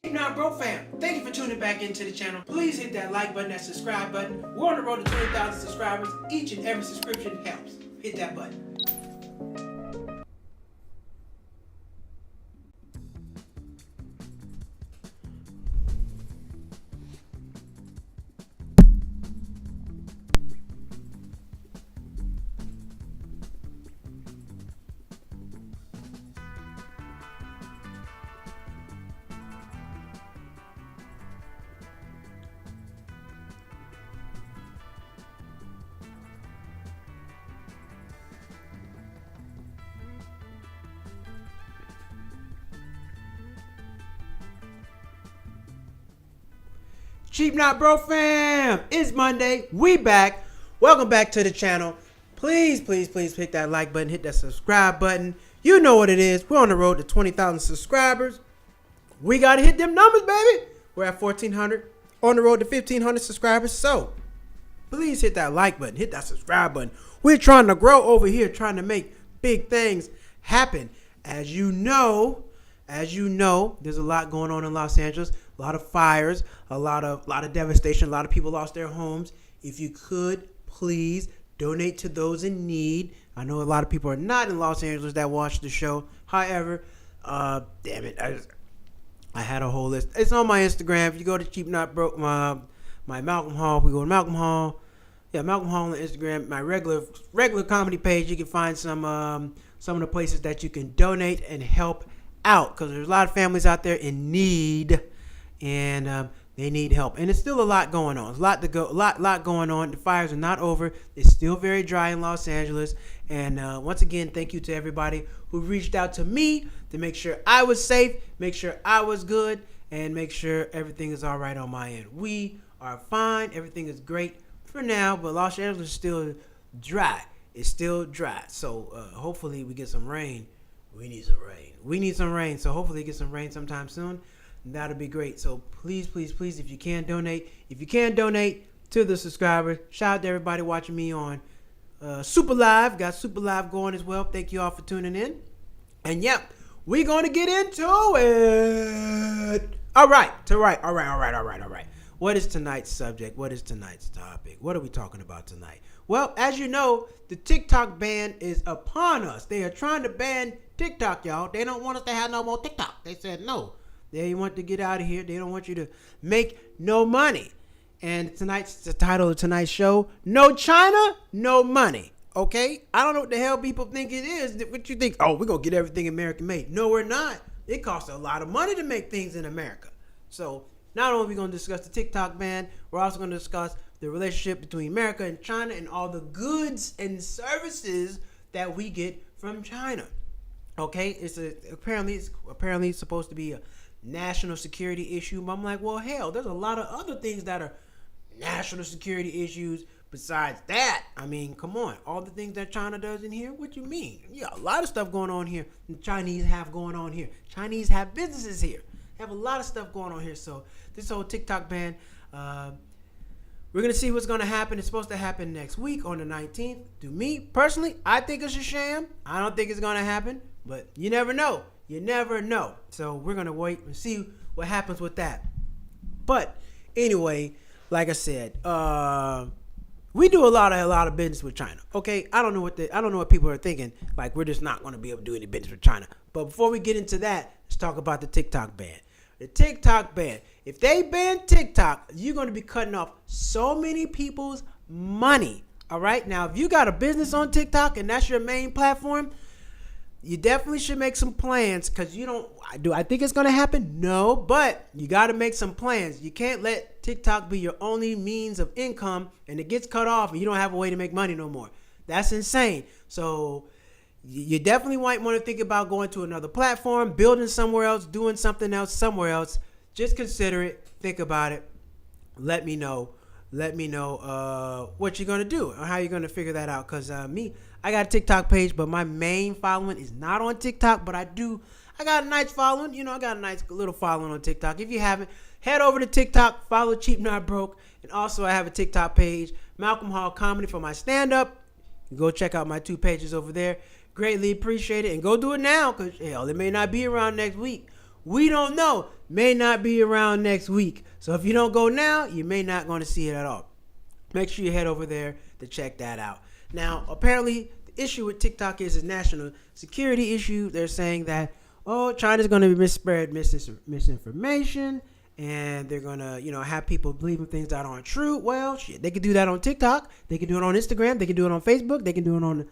Hey now, bro fam, thank you for tuning back into the channel. Please hit that like button, that subscribe button. We're on the road to 20,000 subscribers. Each and every subscription helps. Hit that button. Cheap Not Bro fam, it's Monday. We back. Welcome back to the channel. Please hit that like button, hit that subscribe button. You know what it is. We're on the road to 20,000 subscribers. We got to hit them numbers, baby. We're at 1,400. On the road to 1,500 subscribers. So, please hit that like button, hit that subscribe button. We're trying to grow over here, trying to make big things happen. As you know, there's a lot going on in Los Angeles. A lot of fires, a lot of devastation. A lot of people lost their homes. If you could, please donate to those in need. I know a lot of people are not in Los Angeles that watch the show. However, damn it, I had a whole list. It's on my Instagram. If you go to Cheap Not Broke, my Malcolm Hall, we go to Malcolm Hall. Yeah, Malcolm Hall on Instagram. My regular comedy page. You can find some of the places that you can donate and help out, because there's a lot of families out there in need, and they need help. And it's still a lot going on. There's a lot going on. The fires are not over. It's still very dry in Los Angeles. And once again, thank you to everybody who reached out to me to make sure I was safe, make sure I was good, and make sure everything is all right on my end. We are fine. Everything is great for now, but Los Angeles is still dry. It's still dry. So hopefully we get some rain. We need some rain. So hopefully get some rain sometime soon. That'll be great. So please, if you can donate. If you can donate to the subscribers. Shout out to everybody watching me on Super Live. Got Super Live going as well. Thank you all for tuning in. And yep, we're going to get into it. All right. What is tonight's subject? What is tonight's topic? What are we talking about tonight? Well, as you know, the TikTok ban is upon us. They are trying to ban TikTok, y'all. They don't want us to have no more TikTok. They said no. They want to get out of here. They don't want you to make no money. And the title of tonight's show, No China, No Money. Okay? I don't know what the hell people think it is. What you think? Oh, we're going to get everything American made. No, we're not. It costs a lot of money to make things in America. So not only are we going to discuss the TikTok ban, we're also going to discuss the relationship between America and China and all the goods and services that we get from China. Okay? Apparently it's supposed to be a national security issue. But I'm like, well, hell, there's a lot of other things that are national security issues besides that. I mean, come on. All the things that China does in here, what you mean? Yeah, a lot of stuff going on here. The Chinese have going on here. Chinese have businesses here. Have a lot of stuff going on here. So this whole TikTok ban, we're going to see what's going to happen. It's supposed to happen next week on the 19th. To me, personally, I think it's a sham. I don't think it's going to happen. But you never know. You never know. So we're going to wait and see what happens with that. But anyway, like I said, we do a lot of business with China. Okay, I don't know what people are thinking. Like, we're just not going to be able to do any business with China. But before we get into that, let's talk about the TikTok ban. The TikTok ban. If they ban TikTok, you're going to be cutting off so many people's money. All right. Now, if you got a business on TikTok and that's your main platform, you definitely should make some plans, because I think it's going to happen? No, but you got to make some plans. You can't let TikTok be your only means of income and it gets cut off and you don't have a way to make money no more. That's insane. So you definitely might want to think about going to another platform, building somewhere else, doing something else somewhere else. Just consider it. Think about it. Let me know. What you're going to do or how you're going to figure that out. Because I got a TikTok page, but my main following is not on TikTok. But I got a nice following. I got a nice little following on TikTok. If you haven't, head over to TikTok, follow Cheap Not Broke. And also I have a TikTok page, Malcolm Hall Comedy, for my stand-up. Go check out my 2 pages over there. Greatly appreciate it. And go do it now, because hell, it may not be around next week. We don't know. May not be around next week. So if you don't go now, you may not going to see it at all. Make sure you head over there to check that out. Now, apparently, the issue with TikTok is a national security issue. They're saying that, China's going to spread misinformation, and they're going to, have people believing things that aren't true. Well, shit, they can do that on TikTok. They can do it on Instagram. They can do it on Facebook. They can do it on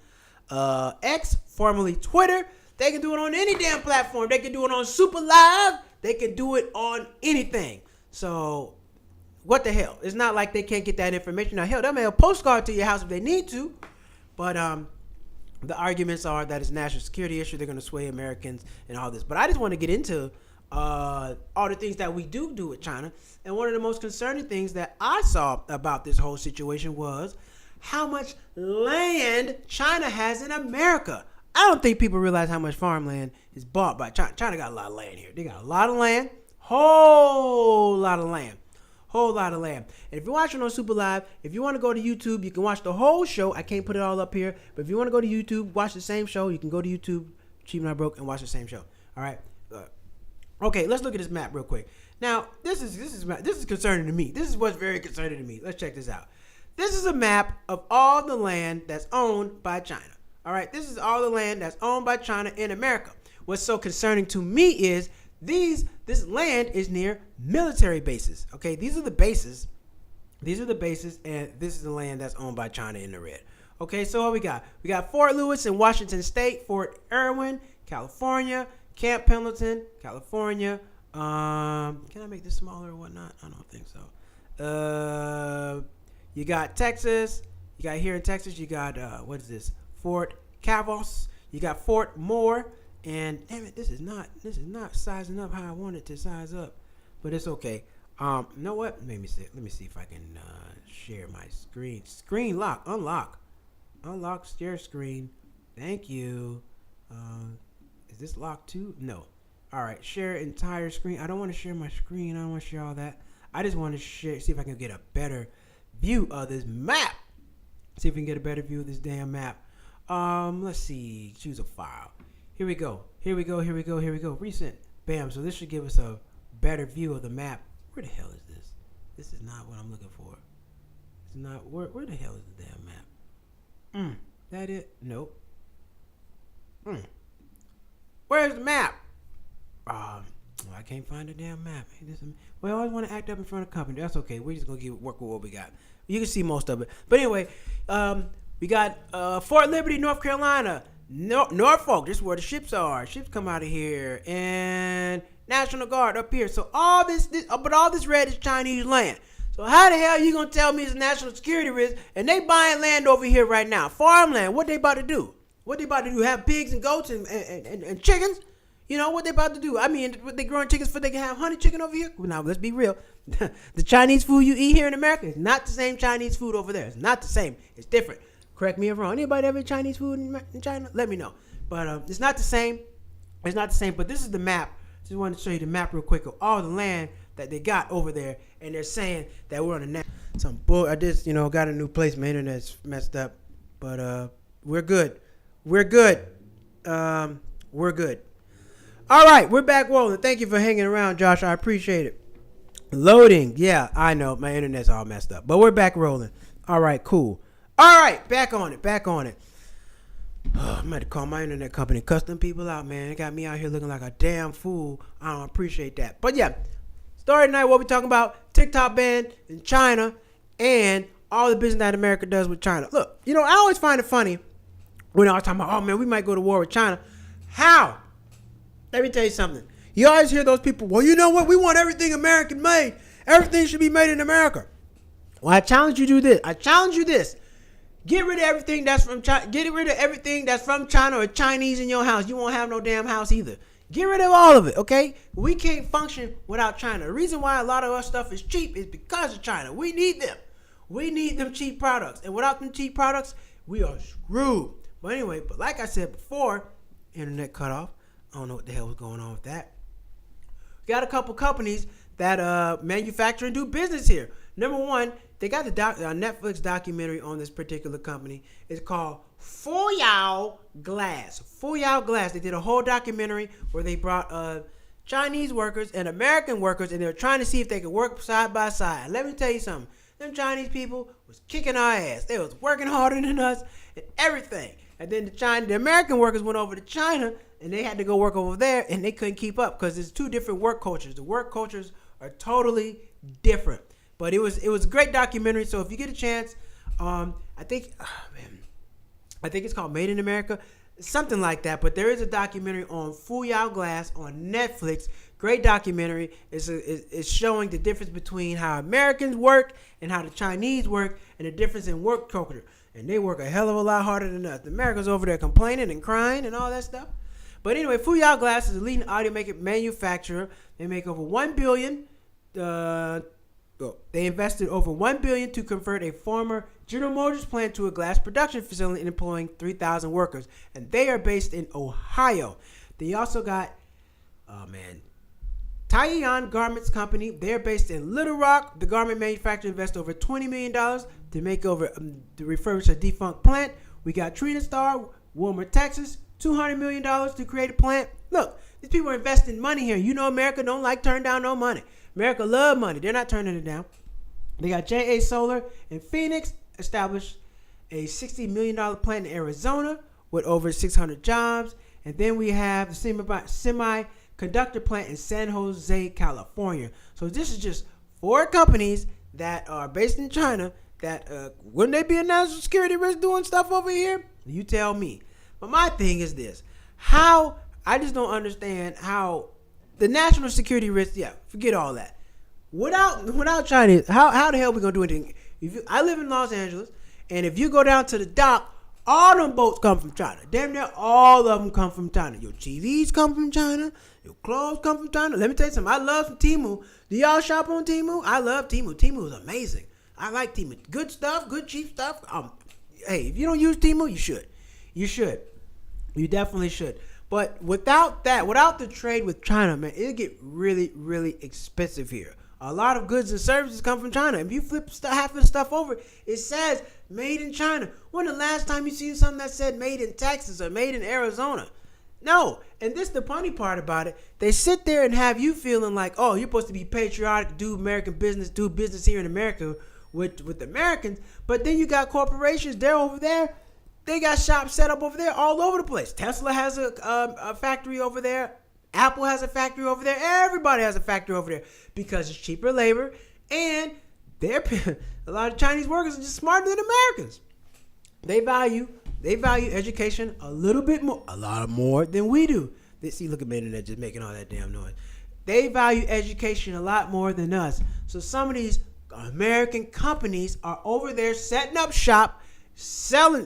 X, formerly Twitter. They can do it on any damn platform. They can do it on Super Live. They can do it on anything. So, what the hell? It's not like they can't get that information. Now, hell, they'll mail a postcard to your house if they need to. But the arguments are that it's a national security issue. They're going to sway Americans and all this. But I just want to get into all the things that we do with China. And one of the most concerning things that I saw about this whole situation was how much land China has in America. I don't think people realize how much farmland is bought by China. China got a lot of land here. They got a lot of land. Whole lot of land. And if you're watching on Super Live, if you want to go to YouTube, you can watch the whole show. I can't put it all up here. But if you want to go to YouTube, watch the same show, you can go to YouTube, Cheap Not Broke, and watch the same show. All right? Okay, let's look at this map real quick. Now, this is concerning to me. This is what's very concerning to me. Let's check this out. This is a map of all the land that's owned by China. All right, this is all the land that's owned by China in America. What's so concerning to me is this land is near military bases. Okay, these are the bases. And this is the land that's owned by China in the red. Okay, so what we got? We got Fort Lewis in Washington State, Fort Irwin, California, Camp Pendleton, California. Can I make this smaller or whatnot? I don't think so. You got Texas. You got here in Texas, you got, what is this? Fort Cavos. You got Fort Moore. And damn it, this is not sizing up how I want it to size up. But it's okay. You know what? Let me see if I can share my screen. Screen lock. Unlock. Share screen. Thank you. Is this locked too? No. All right. Share entire screen. I don't want to share my screen. I don't want to share all that. I just want to see if I can get a better view of this map. See if we can get a better view of this damn map. Let's see. Choose a file. Here we go. Recent. Bam. So this should give us a better view of the map. Where the hell is this? This is not what I'm looking for. It's not. Where the hell is the damn map? That it? Nope. Where's the map? I can't find the damn map. I always want to act up in front of company. That's okay. We're just gonna work with what we got. You can see most of it. But anyway, we got Fort Liberty, North Carolina, Norfolk. This is where the ships are. Ships come out of here, and National Guard up here. So all this red is Chinese land. So how the hell are you gonna tell me it's a national security risk? And they buying land over here right now, farmland. What they about to do? Have pigs and goats and chickens? You know what they about to do? I mean, they growing chickens for they can have honey chicken over here? Now let's be real. The Chinese food you eat here in America is not the same Chinese food over there. It's not the same. It's different. Correct me if I'm wrong. Anybody ever eat Chinese food in China? Let me know. But it's not the same. It's not the same. But this is the map. Just wanted to show you the map real quick of all the land that they got over there, and they're saying that we're on a some bull. I just got a new place. My internet's messed up, but we're good. We're good. We're good. All right, we're back rolling. Thank you for hanging around, Josh. I appreciate it. Loading. Yeah, I know. My internet's all messed up. But we're back rolling. All right, cool. All right, back on it. Oh, I'm going to call my internet company, cuss them people out, man. They got me out here looking like a damn fool. I don't appreciate that. But yeah, story tonight, what we talking about, TikTok ban in China and all the business that America does with China. Look, I always find it funny when I was talking about, oh, man, we might go to war with China. How? Let me tell you something. You always hear those people, well, you know what? We want everything American made. Everything should be made in America. Well, I challenge you to do this. I challenge you this. Get rid of everything that's from China. Get rid of everything that's from China or Chinese in your house. You won't have no damn house either. Get rid of all of it, okay? We can't function without China. The reason why a lot of our stuff is cheap is because of China. We need them. We need them cheap products. And without them cheap products, we are screwed. But anyway, like I said before, internet cut off. I don't know what the hell was going on with that. We got a couple companies that manufacture and do business here. Number one, they got the Netflix documentary on this particular company. It's called Fuyao Glass. Fuyao Glass. They did a whole documentary where they brought Chinese workers and American workers, and they were trying to see if they could work side by side. Let me tell you something. Them Chinese people was kicking our ass. They was working harder than us and everything. And then the American workers went over to China, and they had to go work over there, and they couldn't keep up because there's two different work cultures. The work cultures are totally different. But it was a great documentary. So if you get a chance, I think it's called Made in America, something like that. But there is a documentary on Fuyao Glass on Netflix. Great documentary. It's showing the difference between how Americans work and how the Chinese work, and the difference in work culture. And they work a hell of a lot harder than us. The Americans over there complaining and crying and all that stuff. But anyway, Fuyao Glass is a leading audio manufacturer. They make over $1 billion. They invested over $1 billion to convert a former General Motors plant to a glass production facility, employing 3,000 workers. And they are based in Ohio. They also got, Taiyan Garments Company. They're based in Little Rock. The garment manufacturer invested over $20 million to refurbish a defunct plant. We got Trina Star, Wilmer, Texas, $200 million to create a plant. Look, these people are investing money here. You know America don't like turn down no money. America love money. They're not turning it down. They got JA Solar in Phoenix, established a $60 million plant in Arizona with over 600 jobs. And then we have the semiconductor plant in San Jose, California. So this is just 4 companies that are based in China that wouldn't they be a national security risk doing stuff over here? You tell me. But my thing is this. I just don't understand how the national security risk, forget all that. Without China, how the hell are we going to do anything? I live in Los Angeles, and if you go down to the dock, all them boats come from China. Damn near all of them come from China. Your TVs come from China. Your clothes come from China. Let me tell you something. I love Temu. Do y'all shop on Temu? I love Temu. Temu is amazing. I like Temu. Good stuff, good cheap stuff. Hey, if you don't use Temu, you should. You should. You definitely should. But without the trade with China, man, it'll get really, really expensive here. A lot of goods and services come from China. If you flip half of the stuff over, it says made in China. When the last time you seen something that said made in Texas or made in Arizona? No. And this the funny part about it. They sit there and have you feeling like, oh, you're supposed to be patriotic, do American business, do business here in America with Americans. But then you got corporations, they're over there. They got shops set up over there all over the place. Tesla has a factory over there. Apple has a factory over there. Everybody has a factory over there because it's cheaper labor, and a lot of Chinese workers are just smarter than Americans. They value education a lot more than we do. Look at me in there just making all that damn noise. They value education a lot more than us. So some of these American companies are over there setting up shop,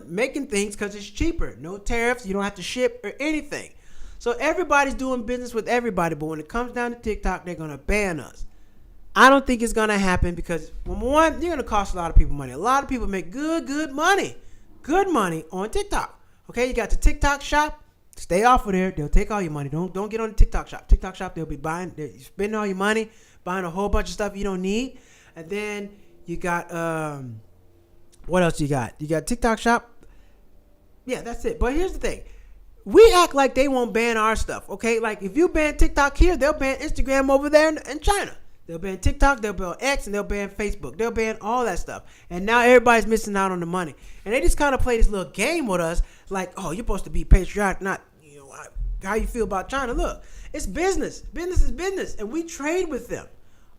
making things because it's cheaper. No tariffs. You don't have to ship or anything. So everybody's doing business with everybody, but when it comes down to TikTok, they're going to ban us. I don't think it's going to happen because, number one, you're going to cost a lot of people money. A lot of people make good money on TikTok. Okay, you got the TikTok shop. Stay off of there. They'll take all your money. Don't get on the TikTok shop. TikTok shop, they'll be spending all your money, buying a whole bunch of stuff you don't need. And then you got, what else you got? You got TikTok shop. Yeah, that's it. But here's the thing. We act like they won't ban our stuff, okay? Like, if you ban TikTok here, they'll ban Instagram over there in China. They'll ban TikTok, they'll ban X, and they'll ban Facebook. They'll ban all that stuff. And now everybody's missing out on the money. And they just kind of play this little game with us, like, oh, you're supposed to be patriotic, not, how you feel about China. Look, it's business. Business is business, and we trade with them.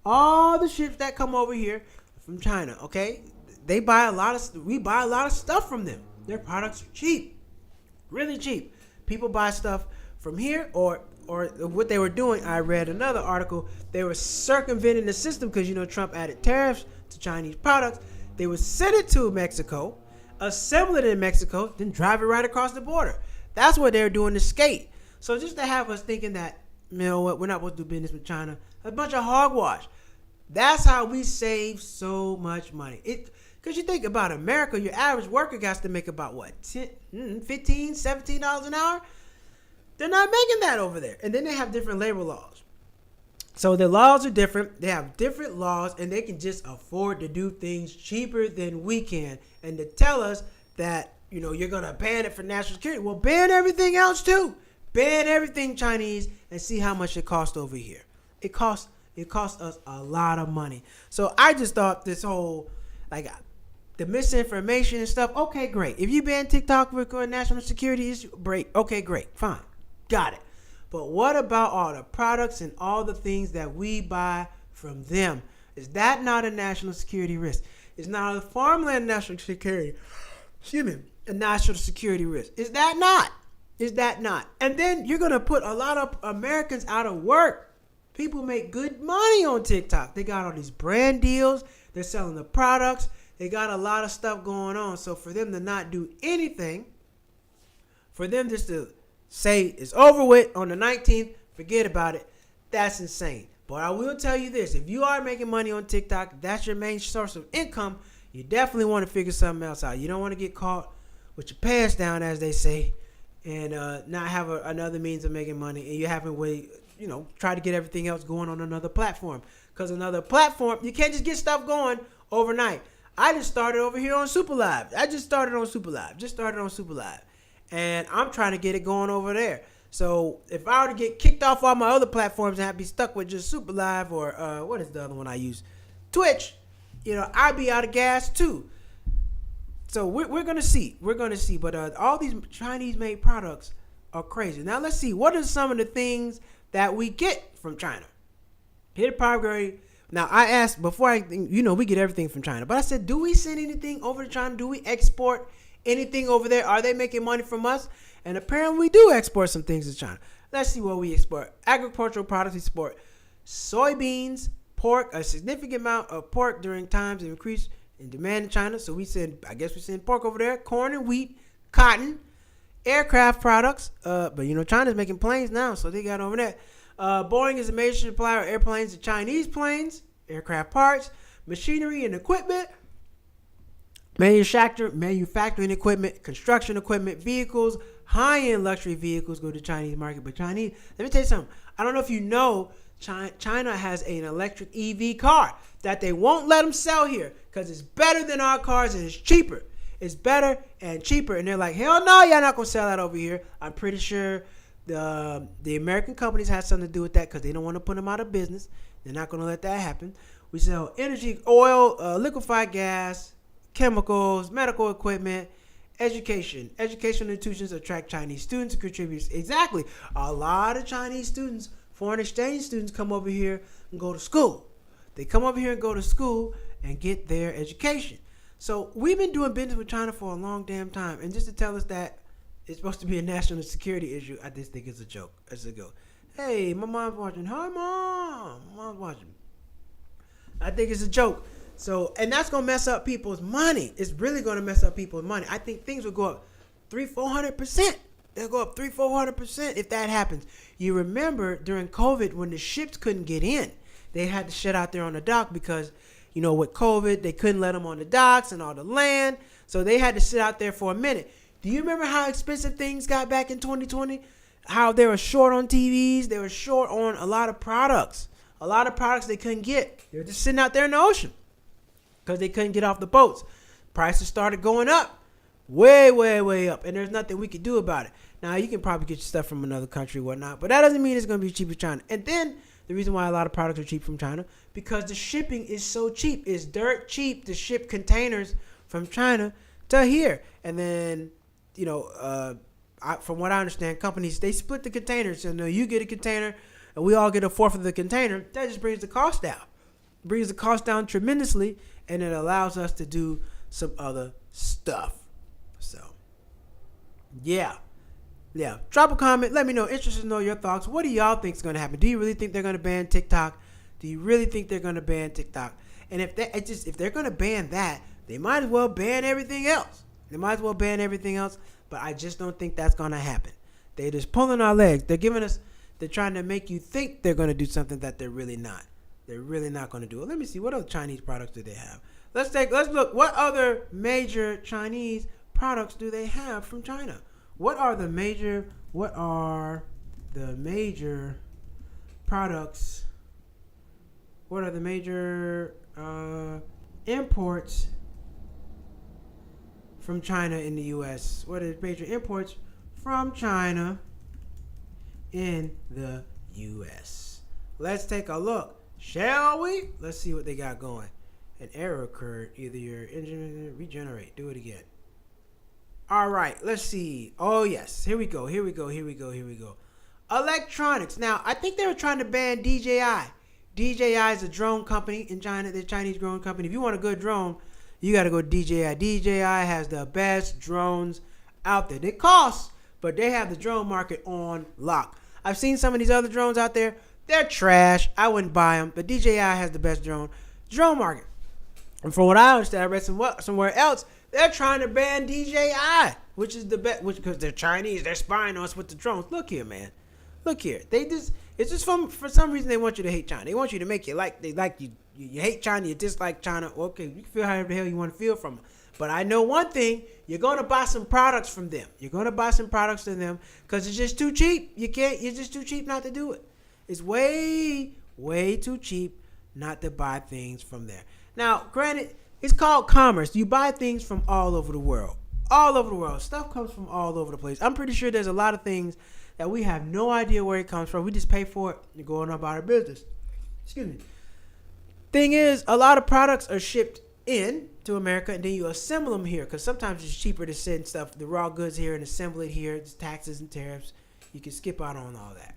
All the ships that come over here from China, okay? We buy a lot of stuff from them. Their products are cheap, really cheap. People buy stuff from here, or what they were doing. I read another article. They were circumventing the system because Trump added tariffs to Chinese products. They would send it to Mexico, assemble it in Mexico, then drive it right across the border. That's what they're doing to skate. So just to have us thinking that, what, we're not supposed to do business with China, a bunch of hogwash. That's how we save so much money. Because you think about America, your average worker got to make about what, $15, $17 an hour? They're not making that over there. And then they have different labor laws. So the laws are different. They have different laws, and they can just afford to do things cheaper than we can. And to tell us that, you're going to ban it for national security. Well, ban everything else too. ban everything Chinese and see how much it costs over here. It costs us a lot of money. So I just thought this whole like the misinformation and stuff. Okay, great. If you ban TikTok for a national security issue, great. Okay, great, fine, got it. But what about all the products and all the things that we buy from them? Is that not a national security risk? Is not a farmland national security? Excuse me, a national security risk. Is that not? Is that not? And then you're gonna put a lot of Americans out of work. People make good money on TikTok. They got all these brand deals. They're selling the products. They got a lot of stuff going on. So for them to not do anything, for them just to say it's over with on the 19th, forget about it, that's insane. But I will tell you this, if you are making money on TikTok, that's your main source of income, you definitely want to figure something else out. You don't want to get caught with your pants down, as they say, and not have another means of making money, and you haven't try to get everything else going on another platform. Because another platform, you can't just get stuff going overnight. I just started over here on Super Live. Just started on Super Live. And I'm trying to get it going over there. So if I were to get kicked off all my other platforms and I'd be stuck with just Super Live or what is the other one I use? Twitch, I'd be out of gas too. So we're going to see. But all these Chinese-made products are crazy. Now let's see. What are some of the things that we get from China? Here, probably. Now I asked before we get everything from China, but I said, do we send anything over to China? Do we export anything over there? Are they making money from us? And apparently we do export some things to China. Let's see what we export. Agricultural products, we export soybeans, pork, a significant amount of pork during times of increase in demand in China. So we send pork over there, corn and wheat, cotton, aircraft products. But China's making planes now, so they got over there. Boeing is a major supplier of airplanes to Chinese planes, aircraft parts, machinery and equipment, manufacturing equipment, construction equipment, vehicles, high-end luxury vehicles go to Chinese market. But Chinese, let me tell you something. I don't know if you know, China has an electric EV car that they won't let them sell here because it's better than our cars and it's cheaper. It's better and cheaper. And they're like, hell no, y'all not going to sell that over here. I'm pretty sure the American companies have something to do with that because they don't want to put them out of business. They're not going to let that happen. We sell energy, oil, liquefied gas, chemicals, medical equipment, education. Educational institutions attract Chinese students and contribute. Exactly. A lot of Chinese students, foreign exchange students, come over here and go to school. They come over here and go to school and get their education. So we've been doing business with China for a long damn time. And just to tell us that it's supposed to be a national security issue, I just think it's a joke. It's a go. Hey, my mom's watching. Hi, Mom. Mom's watching. I think it's a joke. So, and that's going to mess up people's money. It's really going to mess up people's money. I think things will go up 300-400%. They'll go up 300-400% if that happens. You remember during COVID when the ships couldn't get in, they had to shut out there on the dock because, with COVID, they couldn't let them on the docks and all the land. So they had to sit out there for a minute. Do you remember how expensive things got back in 2020? How they were short on TVs. They were short on a lot of products. A lot of products they couldn't get. They were just sitting out there in the ocean because they couldn't get off the boats. Prices started going up. Way, way, way up. And there's nothing we could do about it. Now, you can probably get your stuff from another country or whatnot, but that doesn't mean it's going to be cheap in China. And then the reason why a lot of products are cheap from China, because the shipping is so cheap. It's dirt cheap to ship containers from China to here. And then, from what I understand, companies, they split the containers. So, you get a container and we all get a fourth of the container. That just brings the cost down. Brings the cost down tremendously, and it allows us to do some other stuff. So, yeah. Drop a comment. Let me know. Interested to know your thoughts. What do y'all think is going to happen? Do you really think they're going to ban TikTok? And if they're going to ban that, they might as well ban everything else. But I just don't think that's going to happen. They're just pulling our legs. They're trying to make you think they're going to do something that they're really not. They're really not going to do it. Let me see. What other Chinese products do they have? Let's look. What other major Chinese products do they have from China? What are the major products? What are the major imports from China in the U.S.? What are the major imports from China in the U.S. Let's take a look, shall we? Let's see what they got going. An error occurred. Either your engine regenerate. Do it again. All right, let's see. Oh, yes. Here we go. Electronics. Now, I think they were trying to ban DJI. DJI is a drone company in China. They're a Chinese drone company. If you want a good drone, you got to go to DJI. DJI has the best drones out there. They cost, but they have the drone market on lock. I've seen some of these other drones out there. They're trash. I wouldn't buy them. But DJI has the best drone market. And from what I understand, I read somewhere else, they're trying to ban DJI, which is the best, because they're Chinese. They're spying on us with the drones. Look here, man. Look here. It's just for some reason they want you to hate China. They want you to make you you hate China, you dislike China. Okay, you can feel however the hell you want to feel from them. But I know one thing, you're going to buy some products from them. You're going to buy some products from them because it's just too cheap. You're just too cheap not to do it. It's way, way too cheap not to buy things from there. Now, granted, it's called commerce. You buy things from all over the world. All over the world. Stuff comes from all over the place. I'm pretty sure there's a lot of things that we have no idea where it comes from. We just pay for it and go on about our business. Excuse me. Thing is, a lot of products are shipped in to America and then you assemble them here because sometimes it's cheaper to send stuff, the raw goods here and assemble it here. It's taxes and tariffs. You can skip out on all that.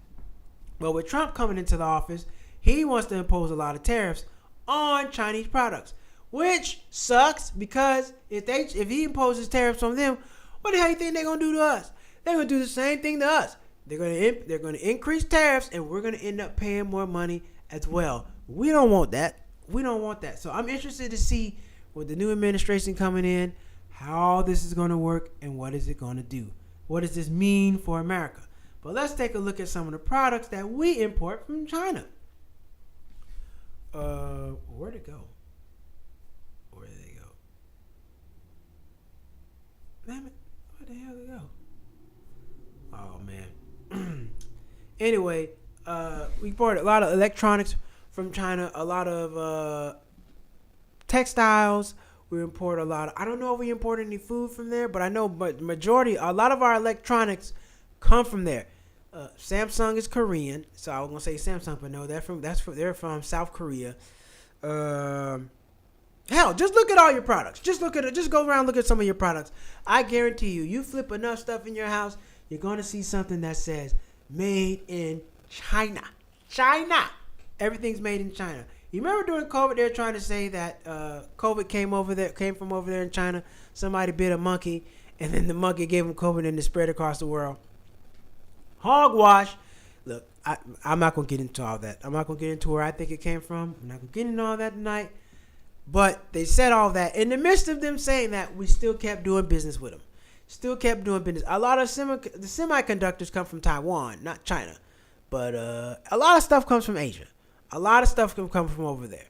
But with Trump coming into the office, he wants to impose a lot of tariffs on Chinese products, which sucks because if he imposes tariffs on them, what the hell do you think they're gonna do to us? They're gonna do the same thing to us. They're gonna increase tariffs, and we're gonna end up paying more money as well. We don't want that. So I'm interested to see with the new administration coming in, how this is gonna work and what is it gonna do. What does this mean for America? But let's take a look at some of the products that we import from China. Where'd it go? Where did they go? Damn it. Where the hell did it go? Oh, man. Anyway, we imported a lot of electronics from China, a lot of textiles. We import a lot of, I don't know if we import any food from there, but I know a lot of our electronics come from there. Samsung is Korean, so I was gonna say Samsung, but no, they're from South Korea. Hell, just look at all your products. Just go around, look at some of your products. I guarantee you flip enough stuff in your house, you're gonna see something that says "Made in China." China. Everything's made in China. You remember during COVID, they were trying to say that COVID came from over there in China. Somebody bit a monkey, and then the monkey gave them COVID, and it spread across the world. Hogwash. Look, I'm not going to get into all that. I'm not going to get into where I think it came from. I'm not going to get into all that tonight. But they said all that. In the midst of them saying that, we still kept doing business with them. Still kept doing business. A lot of the semiconductors come from Taiwan, not China. But a lot of stuff comes from Asia. A lot of stuff can come from over there.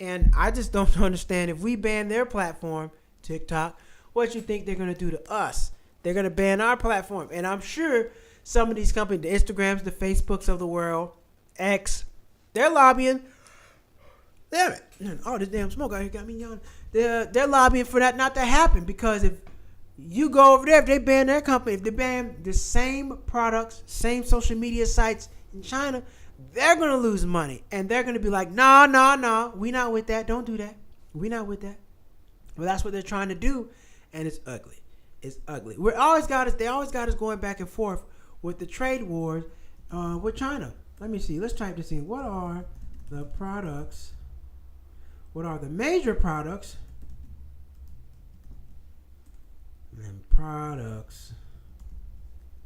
And I just don't understand, if we ban their platform, TikTok, what you think they're going to do to us? They're going to ban our platform. And I'm sure some of these companies, the Instagrams, the Facebooks of the world, X, they're lobbying. Damn it. Oh, this damn smoke out here got me yawning. They're lobbying for that not to happen, because if you go over there, if they ban their company, if they ban the same products, same social media sites in China, they're going to lose money. And they're going to be like, no, we not with that. Don't do that. We not with that. Well, that's what they're trying to do. And it's ugly. It's ugly. They always got us going back and forth with the trade wars with China. Let me see. Let's type this in. What are the products? What are the major products? And products.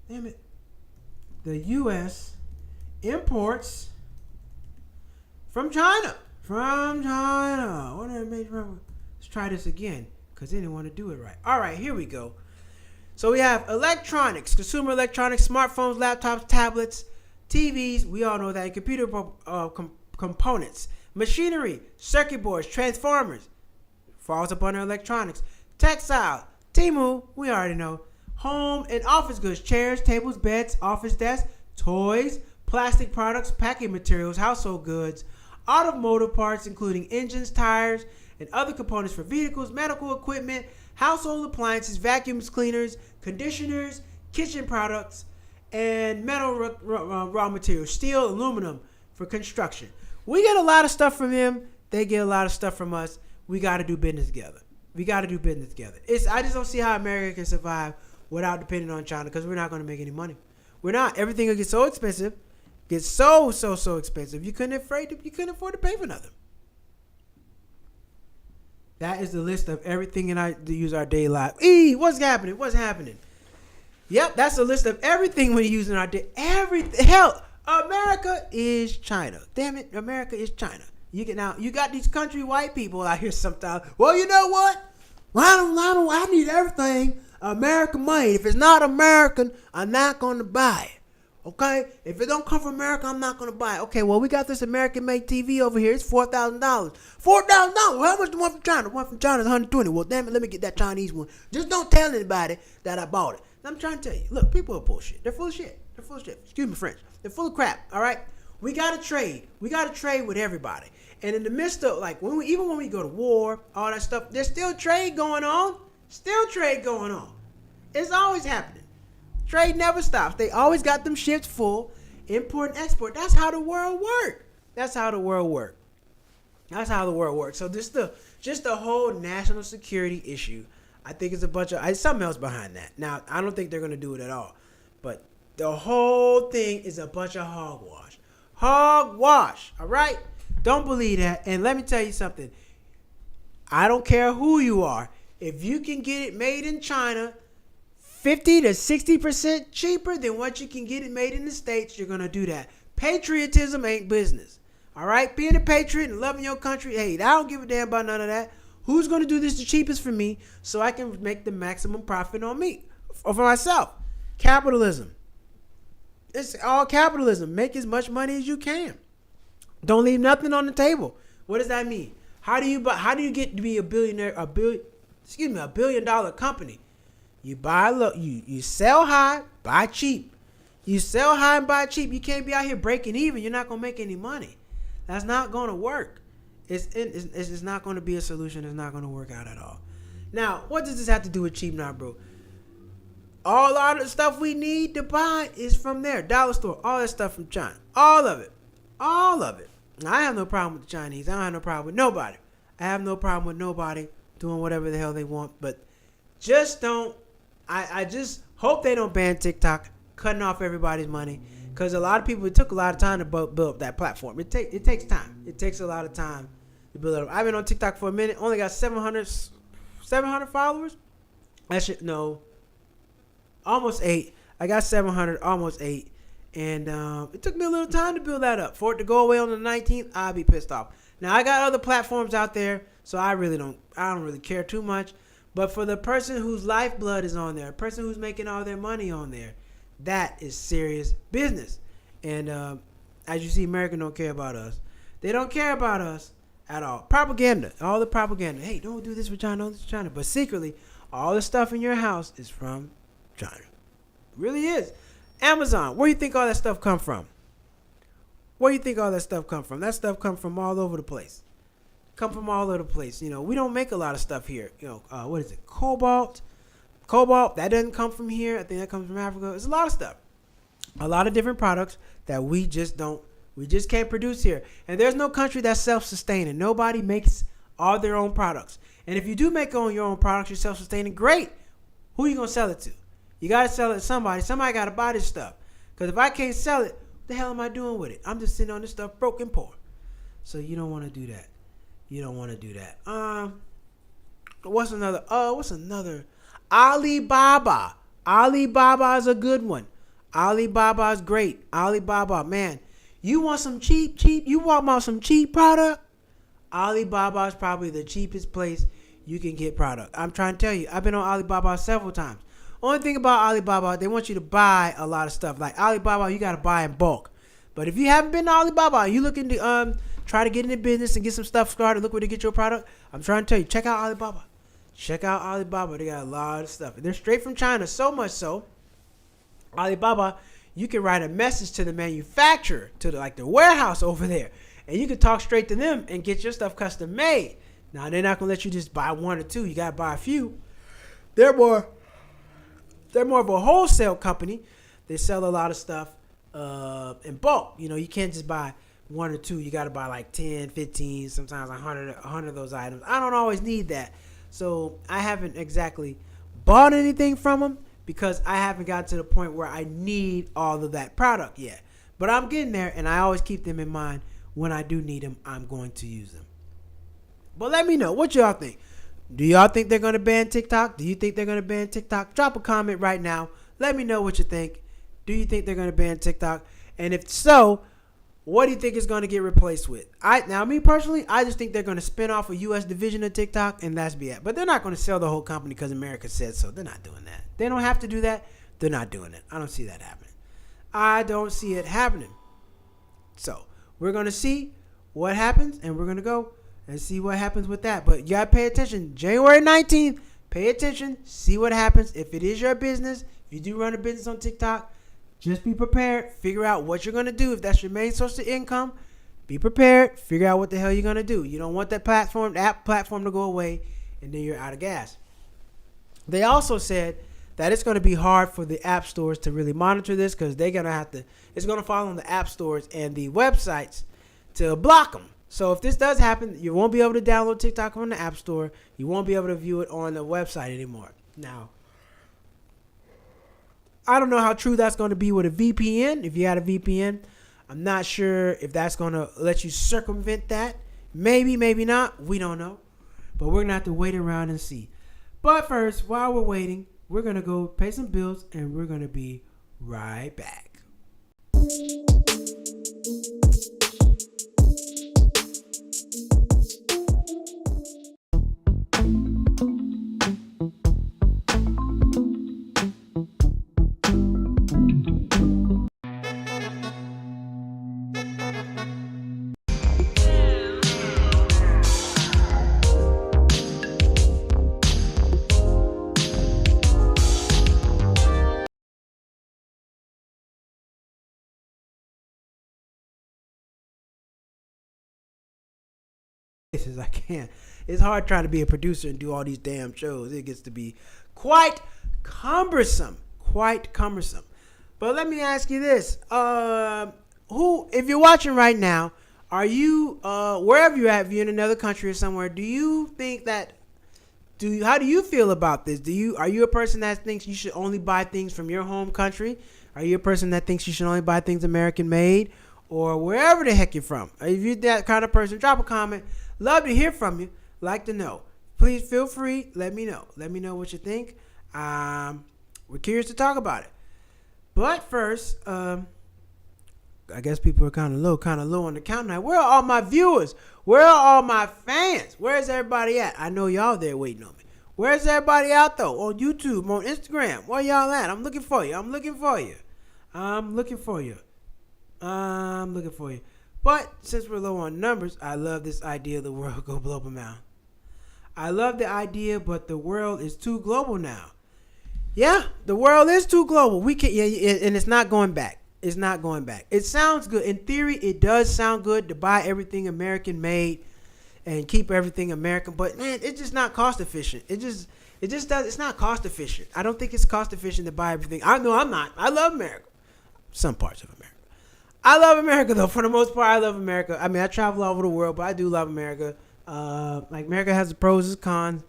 Damn it. The U.S. imports from China. From China. What are the major products? Let's try this again, because they didn't want to do it right. All right, here we go. So we have electronics, consumer electronics, smartphones, laptops, tablets, TVs. We all know that. And computer components, machinery, circuit boards, transformers. Falls up under electronics. Textile, Temu, we already know. Home and office goods, chairs, tables, beds, office desks, toys, plastic products, packing materials, household goods, automotive parts, including engines, tires, and other components for vehicles, medical equipment, household appliances, vacuums, cleaners, conditioners, kitchen products, and metal raw materials, steel, aluminum for construction. We get a lot of stuff from them. They get a lot of stuff from us. We got to do business together. I just don't see how America can survive without depending on China, because we're not going to make any money. We're not. Everything will get so expensive. Gets so expensive. You couldn't afford to pay for nothing. That is the list of everything in our to use our daily life. What's happening? Yep, that's a list of everything we use in our day. Everything. Hell, America is China. Damn it, America is China. You got these country white people out here sometimes. Well, you know what? I need everything American made. If it's not American, I'm not gonna buy it. Okay? If it don't come from America, I'm not gonna buy it. Okay, well, we got this American-made TV over here. It's $4,000. $4,000. How much the one from China? The one from China is $120. Well, damn it, let me get that Chinese one. Just don't tell anybody that I bought it. I'm trying to tell you. Look, people are bullshit. They're full of shit. Excuse me, French. They're full of crap. All right? We gotta trade. We gotta trade with everybody. And in the midst of, like, even when we go to war, all that stuff, there's still trade going on. It's always happening. Trade never stops. They always got them ships full, import and export. That's how the world works. So just the whole national security issue, I think it's a bunch of something else behind that. Now, I don't think they're going to do it at all. But the whole thing is a bunch of hogwash. All right? Don't believe that. And let me tell you something. I don't care who you are. If you can get it made in China 50 to 60% cheaper than what you can get it made in the States, you're going to do that. Patriotism ain't business. All right? Being a patriot and loving your country, hey, I don't give a damn about none of that. Who's going to do this the cheapest for me so I can make the maximum profit on me or for myself? Capitalism. It's all capitalism. Make as much money as you can. Don't leave nothing on the table. What does that mean? How do you get to be a $1 billion company? You buy low, you sell high, buy cheap. You sell high and buy cheap. You can't be out here breaking even. You're not gonna make any money. That's not gonna work. It's not gonna be a solution. It's not gonna work out at all. Now, what does this have to do with cheap now, bro? All the stuff we need to buy is from there. Dollar store, all that stuff from China. All of it. Now, I have no problem with the Chinese. I don't have no problem with nobody. I have no problem with nobody doing whatever the hell they want. But just don't. I just hope they don't ban TikTok, cutting off everybody's money. Because a lot of people, it took a lot of time to build up that platform. It takes time. It takes a lot of time to build it up. I've been on TikTok for a minute. Only got 700 followers. Almost 8. I got 700, almost 8. And it took me a little time to build that up. For it to go away on the 19th, I'd be pissed off. Now, I got other platforms out there, so I don't really care too much. But for the person whose lifeblood is on there, a person who's making all their money on there, that is serious business. And as you see, America don't care about us. They don't care about us at all. Propaganda, all the propaganda. Hey, don't do this with China, don't do this with China. But secretly, all the stuff in your house is from China. It really is. Amazon, where do you think all that stuff come from? That stuff come from all over the place. You know, we don't make a lot of stuff here. You know, what is it? Cobalt, that doesn't come from here. I think that comes from Africa. It's a lot of stuff. A lot of different products that we just can't produce here. And there's no country that's self-sustaining. Nobody makes all their own products. And if you do make your own products, you're self-sustaining, great. Who are you going to sell it to? You got to sell it to somebody. Somebody got to buy this stuff. Because if I can't sell it, what the hell am I doing with it? I'm just sitting on this stuff broke and poor. So you don't want to do that. What's another? Alibaba. Alibaba is a good one. Alibaba is great. Alibaba, man. You want some cheap? You want some cheap product? Alibaba is probably the cheapest place you can get product. I'm trying to tell you. I've been on Alibaba several times. Only thing about Alibaba, they want you to buy a lot of stuff. Like Alibaba, you got to buy in bulk. But if you haven't been to Alibaba, you looking to try to get into business and get some stuff started, look where to get your product, I'm trying to tell you, check out Alibaba. They got a lot of stuff. They're straight from China, so much so. Alibaba, you can write a message to the manufacturer, to the warehouse over there, and you can talk straight to them and get your stuff custom made. Now, they're not going to let you just buy one or two. You got to buy a few. They're more of a wholesale company they sell a lot of stuff in bulk. You can't just buy one or two. You got to buy like 10, 15, sometimes 100 of those items. I don't always need that. So I haven't exactly bought anything from them because I haven't got to the point where I need all of that product yet. But I'm getting there, and I always keep them in mind. When I do need them, I'm going to use them. But let me know what y'all think. Do y'all think they're going to ban TikTok? Do you think they're going to ban TikTok? Drop a comment right now. Let me know what you think. Do you think they're going to ban TikTok? And if so, what do you think it's going to get replaced with? Me personally, I just think they're going to spin off a U.S. division of TikTok, and that's be it. But they're not going to sell the whole company because America said so. They're not doing that. They don't have to do that. They're not doing it. I don't see that happening. I don't see it happening. So we're going to see what happens, and we're going to go and see what happens with that. But you got to pay attention. January 19th, pay attention. See what happens. If it is your business, if you do run a business on TikTok, just be prepared. Figure out what you're going to do. If that's your main source of income, be prepared. Figure out what the hell you're going to do. You don't want that app platform to go away, and then you're out of gas. They also said that it's going to be hard for the app stores to really monitor this because they're going to have to, it's going to fall on the app stores and the websites to block them. So if this does happen, you won't be able to download TikTok on the App Store. You won't be able to view it on the website anymore. Now, I don't know how true that's going to be with a VPN. If you had a VPN, I'm not sure if that's going to let you circumvent that. Maybe, maybe not. We don't know. But we're going to have to wait around and see. But first, while we're waiting, we're going to go pay some bills, and we're going to be right back. As I can. It's hard trying to be a producer and do all these damn shows. It gets to be quite cumbersome. But let me ask you this. If you're watching right now, are you, wherever you're at, if you're in another country or somewhere, do you think that, how do you feel about this? Are you a person that thinks you should only buy things from your home country? Are you a person that thinks you should only buy things American made? Or wherever the heck you're from? If you're that kind of person, drop a comment. Love to hear from you. Like to know. Please feel free. Let me know. Let me know what you think. We're curious to talk about it. But first, I guess people are kind of low on the count now. Where are all my viewers? Where are all my fans? Where's everybody at? I know y'all there waiting on me. Where's everybody out though? On YouTube, on Instagram. Where y'all at? I'm looking for you. But since we're low on numbers, I love this idea the world go global now. I love the idea, but the world is too global now. Yeah, the world is too global. We can, and it's not going back. It's not going back. It sounds good. In theory, it does sound good to buy everything American made and keep everything American. But man, it's just not cost efficient. It's not cost efficient. I don't think it's cost efficient to buy everything. I'm not. I love America. Some parts of America. I love America, though. For the most part, I love America. I mean, I travel all over the world, but I do love America. America has the pros and cons.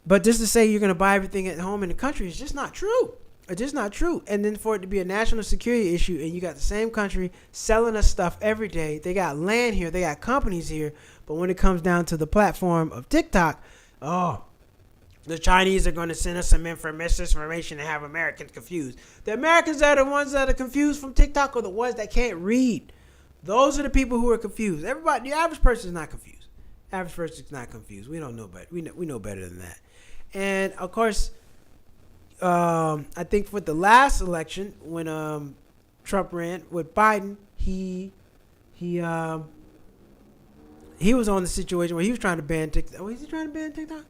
But just to say you're going to buy everything at home in the country is just not true. It's just not true. And then for it to be a national security issue and you got the same country selling us stuff every day. They got land here. They got companies here. But when it comes down to the platform of TikTok, the Chinese are going to send us some misinformation and have Americans confused. The Americans are the ones that are confused from TikTok, or the ones that can't read. Those are the people who are confused. Everybody, the average person is not confused. Average person is not confused. We don't know better. We know better than that. And of course, I think for the last election when Trump ran with Biden, he was on the situation where he was trying to ban TikTok. Oh, is he trying to ban TikTok?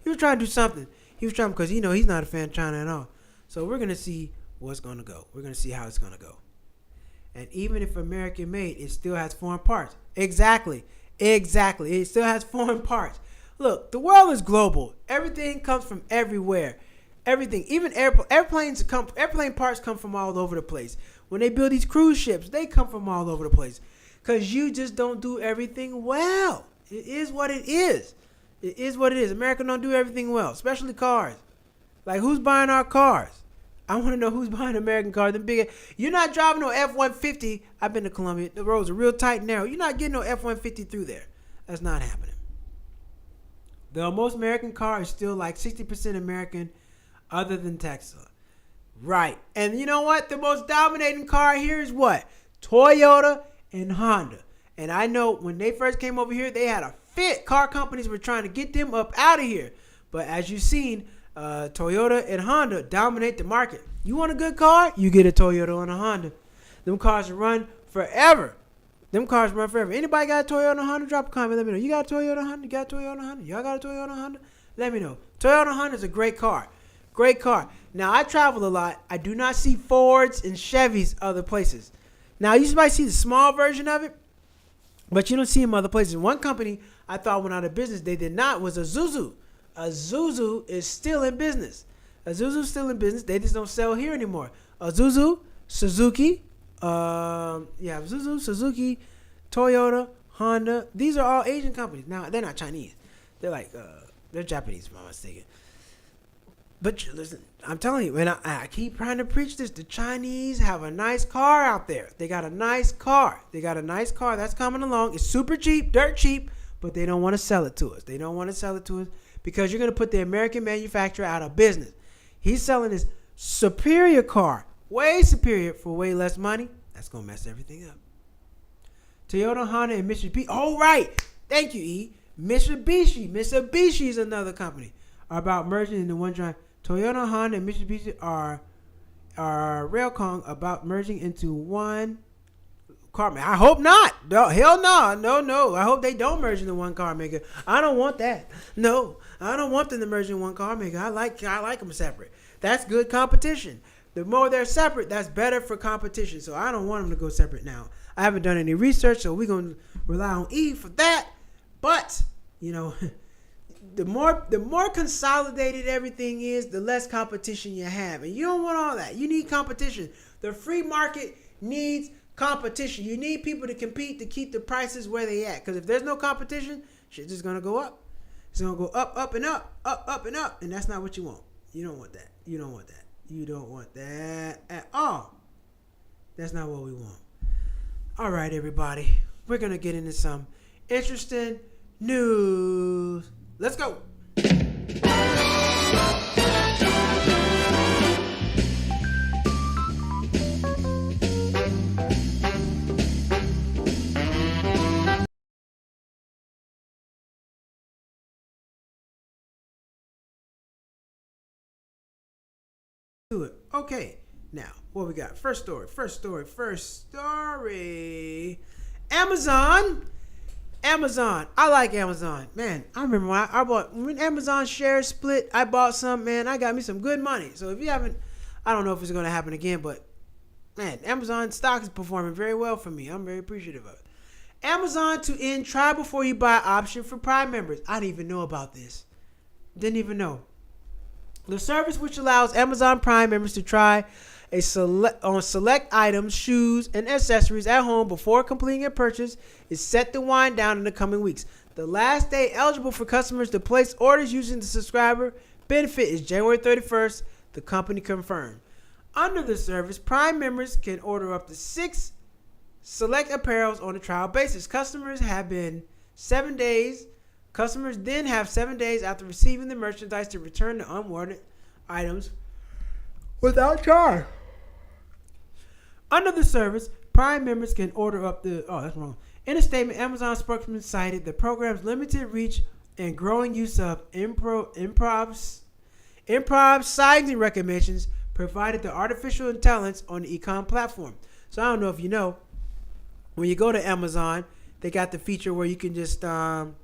He was trying to do something. He was trying because he's not a fan of China at all. So we're going to see what's going to go. We're going to see how it's going to go. And even if American made, it still has foreign parts. Exactly. It still has foreign parts. Look, the world is global. Everything comes from everywhere. Everything, even airplane parts come from all over the place. When they build these cruise ships, they come from all over the place. Because you just don't do everything well. It is what it is. It is what it is. America don't do everything well, especially cars. Like, who's buying our cars? I want to know who's buying American cars. You're not driving no F-150. I've been to Columbia. The roads are real tight and narrow. You're not getting no F-150 through there. That's not happening. The most American car is still like 60% American, other than Tesla. Right. And you know what? The most dominating car here is what? Toyota and Honda. And I know when they first came over here, they had a fit. Car companies were trying to get them up out of here. But as you've seen, Toyota and Honda dominate the market. You want a good car? You get a Toyota and a Honda. Them cars run forever. Anybody got a Toyota and a Honda? Drop a comment. Let me know. You got a Toyota and Honda? You got a Toyota and Honda? Y'all got a Toyota and Honda? Let me know. Toyota and Honda is a great car. Great car. Now, I travel a lot. I do not see Fords and Chevys other places. Now, you might see the small version of it, but you don't see them other places. One company I thought went out of business, they did not, was Isuzu. Isuzu is still in business. Isuzu's still in business. They just don't sell here anymore. Isuzu, Suzuki, Isuzu, Suzuki, Toyota, Honda. These are all Asian companies. Now, they're not Chinese. They're like, they're Japanese, if I'm not mistaken. But listen, I'm telling you, and I keep trying to preach this. The Chinese have a nice car out there. They got a nice car. That's coming along. It's super cheap, dirt cheap, but they don't want to sell it to us. Because you're going to put the American manufacturer out of business. He's selling his superior car, way superior, for way less money. That's going to mess everything up. Toyota, Honda, and Mitsubishi. Oh, right. Thank you, E. Mitsubishi is another company. Are about merging into one giant. Toyota, Honda, and Mitsubishi are Railcon about merging into one car maker. I hope not. No, hell no. I hope they don't merge into one car maker. I don't want that. No, I don't want them to merge in one car maker. I like them separate. That's good competition. The more they're separate, that's better for competition. So I don't want them to go separate now. I haven't done any research, so we're going to rely on E for that. But, you know, the more consolidated everything is, the less competition you have. And you don't want all that. You need competition. The free market needs competition. You need people to compete to keep the prices where they at. Because if there's no competition, shit's just going to go up. It's going to go up and up. And that's not what you want. You don't want that. You don't want that at all. That's not what we want. All right, everybody. We're going to get into some interesting news. Let's go. Do it. Okay. Now, what we got? First story. Amazon. I like Amazon. Man, I remember when Amazon shares split, I bought some, man. I got me some good money. So if you haven't, I don't know if it's going to happen again, but man, Amazon stock is performing very well for me. I'm very appreciative of it. Amazon to end try before you buy option for Prime members. I didn't even know about this. Didn't even know. The service, which allows Amazon Prime members to try select items, shoes, and accessories at home before completing a purchase, is set to wind down in the coming weeks. The last day eligible for customers to place orders using the subscriber benefit is January 31st, the company confirmed. Under the service, Prime members can order up to 6 select apparels on a trial basis. Customers then have 7 days after receiving the merchandise to return the unwanted items without charge. Under the service, Prime members can order up to... Oh, that's wrong. In a statement, Amazon spokesman cited the program's limited reach and growing use of improv sizing recommendations provided the artificial intelligence on the e-com platform. So I don't know if you know, when you go to Amazon, they got the feature where you can just... you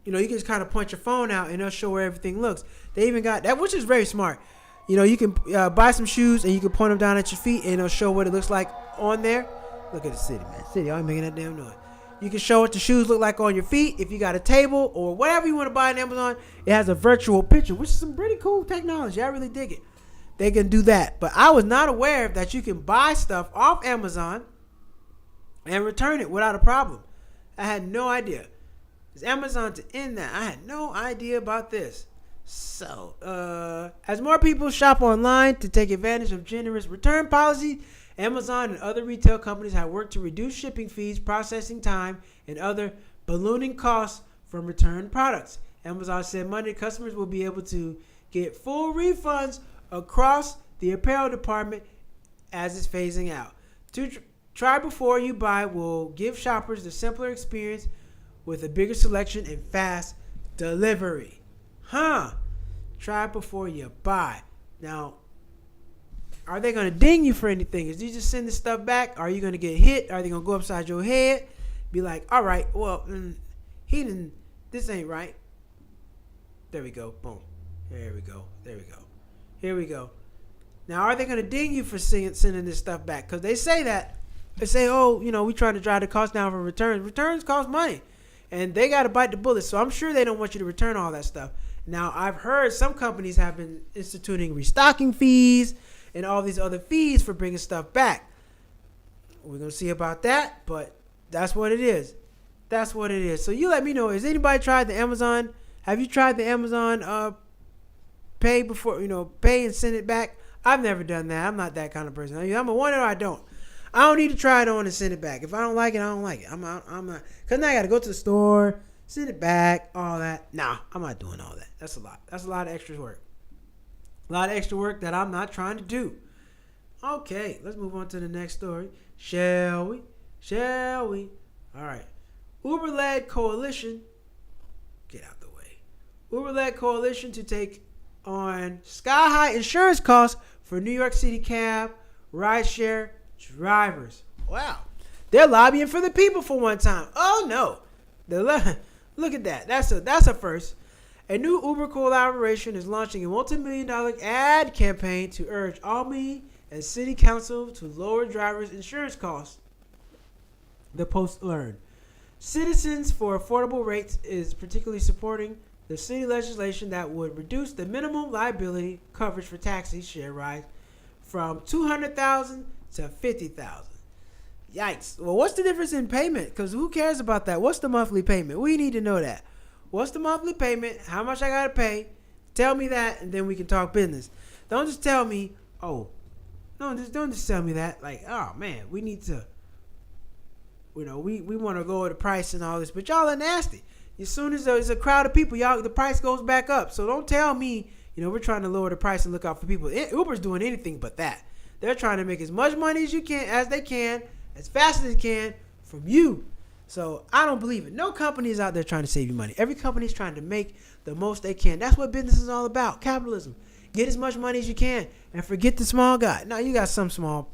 can just kind of point your phone out and it'll show where everything looks. They even got that, which is very smart. You can buy some shoes and you can point them down at your feet and it'll show what it looks like on there. Look at the city, man. City always making that damn noise. You can show what the shoes look like on your feet. If you got a table or whatever you want to buy on Amazon, it has a virtual picture, which is some pretty cool technology. I really dig it. They can do that. But I was not aware that you can buy stuff off Amazon and return it without a problem. I had no idea. It's Amazon to end that. I had no idea about this. So, as more people shop online to take advantage of generous return policy, Amazon and other retail companies have worked to reduce shipping fees, processing time, and other ballooning costs from returned products. Amazon said Monday customers will be able to get full refunds across the apparel department as it's phasing out. Try before you buy will give shoppers the simpler experience with a bigger selection and fast delivery. Try before you buy. Now, are they going to ding you for anything? Is you just send the stuff back? Are you going to get hit? Are they going to go upside your head? Be like, all right, well, this ain't right. There we go. Boom. There we go. There we go. Here we go. Now, are they going to ding you for sending this stuff back? Because they say that. They say, oh, we trying to drive the cost down for returns. Returns cost money. And they got to bite the bullet. So I'm sure they don't want you to return all that stuff. Now, I've heard some companies have been instituting restocking fees and all these other fees for bringing stuff back. We're going to see about that, but that's what it is. That's what it is. So you let me know. Has anybody tried the Amazon? Have you tried the Amazon pay before, pay and send it back? I've never done that. I'm not that kind of person. I'm a one or I don't. I don't need to try it on and send it back. If I don't like it, I don't like it. I'm not. Because now I got to go to the store, send it back, all that. Nah, I'm not doing all that. That's a lot. That's a lot of extra work. A lot of extra work that I'm not trying to do. Okay, let's move on to the next story. Shall we? Shall we? All right. Uber-led coalition. Get out the way. Uber-led coalition to take on sky-high insurance costs for New York City cab, rideshare drivers. Wow. They're lobbying for the people for one time. Oh, no. Look at that. That's a first. A new Uber collaboration is launching a multi-million-dollar ad campaign to urge Albany and City Council to lower drivers' insurance costs. The Post learned. Citizens for Affordable Rates is particularly supporting the city legislation that would reduce the minimum liability coverage for taxi share rides from $200,000 to $50,000. Yikes. Well, what's the difference in payment? Because who cares about that? What's the monthly payment? We need to know that. What's the monthly payment? How much I got to pay? Tell me that, and then we can talk business. Don't just tell me, don't just tell me that. Like, oh, man, we need to, we want to lower the price and all this. But y'all are nasty. As soon as there's a crowd of people, the price goes back up. So don't tell me, we're trying to lower the price and look out for people. Uber's doing anything but that. They're trying to make as much money as they can, as fast as they can from you. So I don't believe it. No company is out there trying to save you money. Every company is trying to make the most they can. That's what business is all about. Capitalism. Get as much money as you can and forget the small guy. Now, you got some small,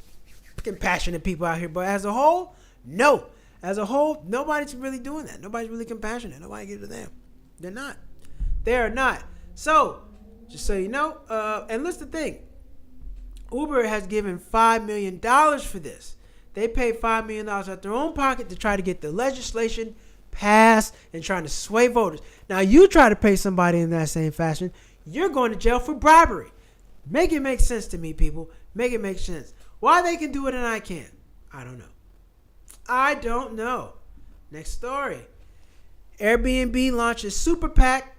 compassionate people out here, but as a whole, no. As a whole, nobody's really doing that. Nobody's really compassionate. Nobody gives a damn. They're not. They are not. So, just so you know, and listen the thing. Uber has given $5 million for this. They paid $5 million out of their own pocket to try to get the legislation passed and trying to sway voters. Now, you try to pay somebody in that same fashion, you're going to jail for bribery. Make it make sense to me, people. Make it make sense. Why they can do it and I can't? I don't know. I don't know. Next story. Airbnb launches Super PAC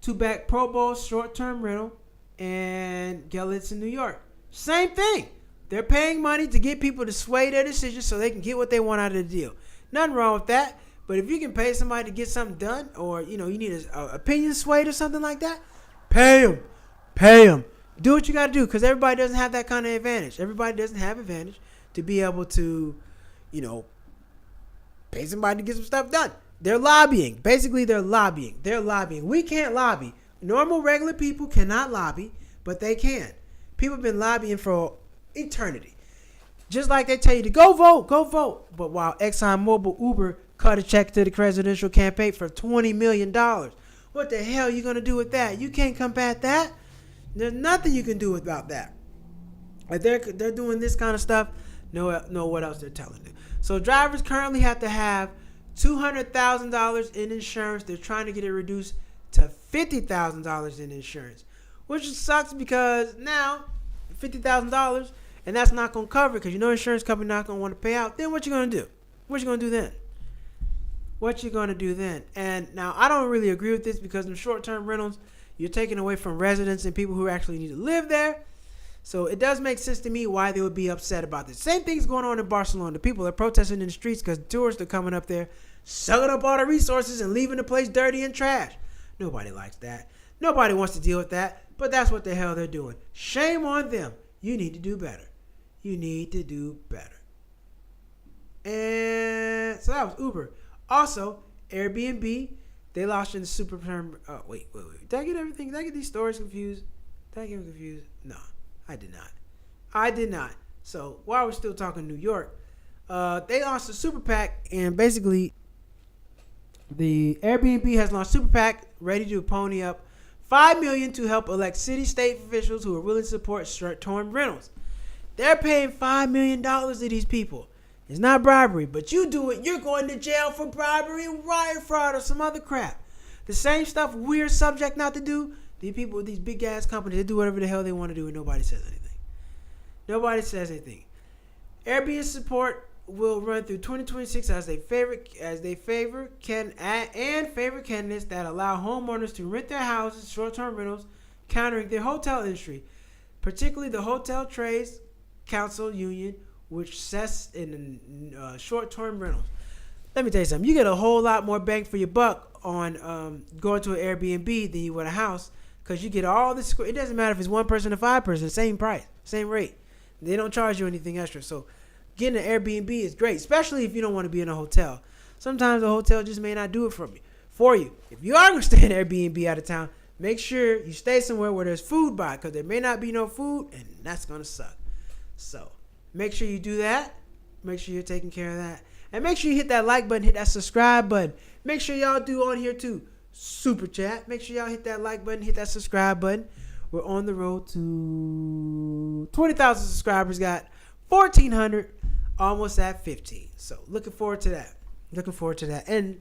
to back Pro Bowl short-term rental and Gillets in New York. Same thing. They're paying money to get people to sway their decisions so they can get what they want out of the deal. Nothing wrong with that. But if you can pay somebody to get something done, or you need an opinion swayed or something like that, pay them. Pay them. Do what you got to do, because everybody doesn't have that kind of advantage. Everybody doesn't have advantage to be able to, pay somebody to get some stuff done. They're lobbying. Basically, they're lobbying. They're lobbying. We can't lobby. Normal, regular people cannot lobby, but they can. People have been lobbying for eternity. Just like they tell you to go vote, go vote. But while ExxonMobil Uber cut a check to the presidential campaign for $20 million, what the hell are you going to do with that? You can't combat that. There's nothing you can do about that. If they're doing this kind of stuff, know what else they're telling you. So drivers currently have to have $200,000 in insurance. They're trying to get it reduced to $50,000 in insurance, which sucks because now $50,000 and that's not going to cover it because insurance company not going to want to pay out. Then what you going to do? What you going to do then? What you going to do then? And now I don't really agree with this because in short-term rentals, you're taking away from residents and people who actually need to live there. So it does make sense to me why they would be upset about this. Same thing's going on in Barcelona. The people are protesting in the streets because tourists are coming up there, sucking up all the resources and leaving the place dirty and trash. Nobody likes that. Nobody wants to deal with that, but that's what the hell they're doing. Shame on them. You need to do better. You need to do better. And so that was Uber. Also, Airbnb, they launched in the super term. Oh, wait. Did I get everything? Did I get these stories confused? Did I get them confused? No, I did not. So while we're still talking New York, they launched a super PAC, and basically the Airbnb has launched super PAC ready to pony up $5 million to help elect city state officials who are willing to support short-term rentals. They're paying $5 million to these people. It's not bribery, but you do it, you're going to jail for bribery, wire fraud, or some other crap. The same stuff we're subject not to do. These people with these big ass companies, they do whatever the hell they want to do and nobody says anything. Nobody says anything. Airbnb support will run through 2026 as they favor candidates that allow homeowners to rent their houses, short-term rentals, countering the hotel industry, particularly the Hotel Trades Council Union, which sets in short-term rentals. Let me tell you something. You get a whole lot more bang for your buck on going to an Airbnb than you would a house because you get all this. It doesn't matter if it's one person or five person, same price, same rate. They don't charge you anything extra. So getting an Airbnb is great, especially if you don't want to be in a hotel. Sometimes a hotel just may not do it for you. If you are going to stay in Airbnb out of town, make sure you stay somewhere where there's food by because there may not be no food, and that's going to suck. So make sure you do that. Make sure you're taking care of that. And make sure you hit that like button, hit that subscribe button. Make sure y'all do on here too. Super chat. Make sure y'all hit that like button, hit that subscribe button. We're on the road to 20,000 subscribers. Got 1,400, almost at 15. So looking forward to that. And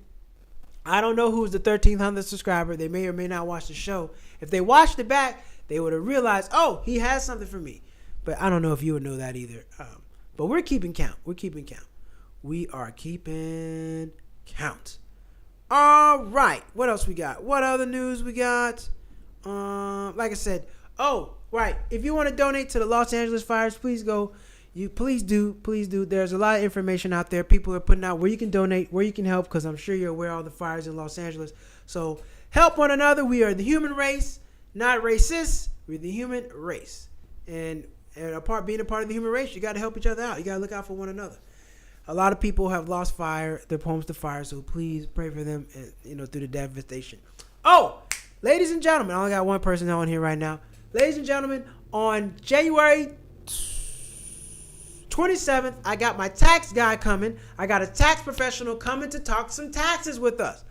I don't know who's the 1,300th subscriber. They may or may not watch the show. If they watched it back, they would have realized, oh, he has something for me. But I don't know if you would know that either. But we're keeping count. We are keeping count. All right. What else we got? What other news we got? Like I said, oh, right. If you want to donate to the Los Angeles fires, please go. Please do. There's a lot of information out there. People are putting out where you can donate, where you can help, because I'm sure you're aware of all the fires in Los Angeles. So help one another. We are the human race, not racist. We're the human race. And being a part of the human race, you got to help each other out. You got to look out for one another. A lot of people have lost their homes to fire, so please pray for them, through the devastation. Oh, ladies and gentlemen, I only got one person on here right now. Ladies and gentlemen, on January 27th, I got my tax guy coming. I got a tax professional coming to talk some taxes with us.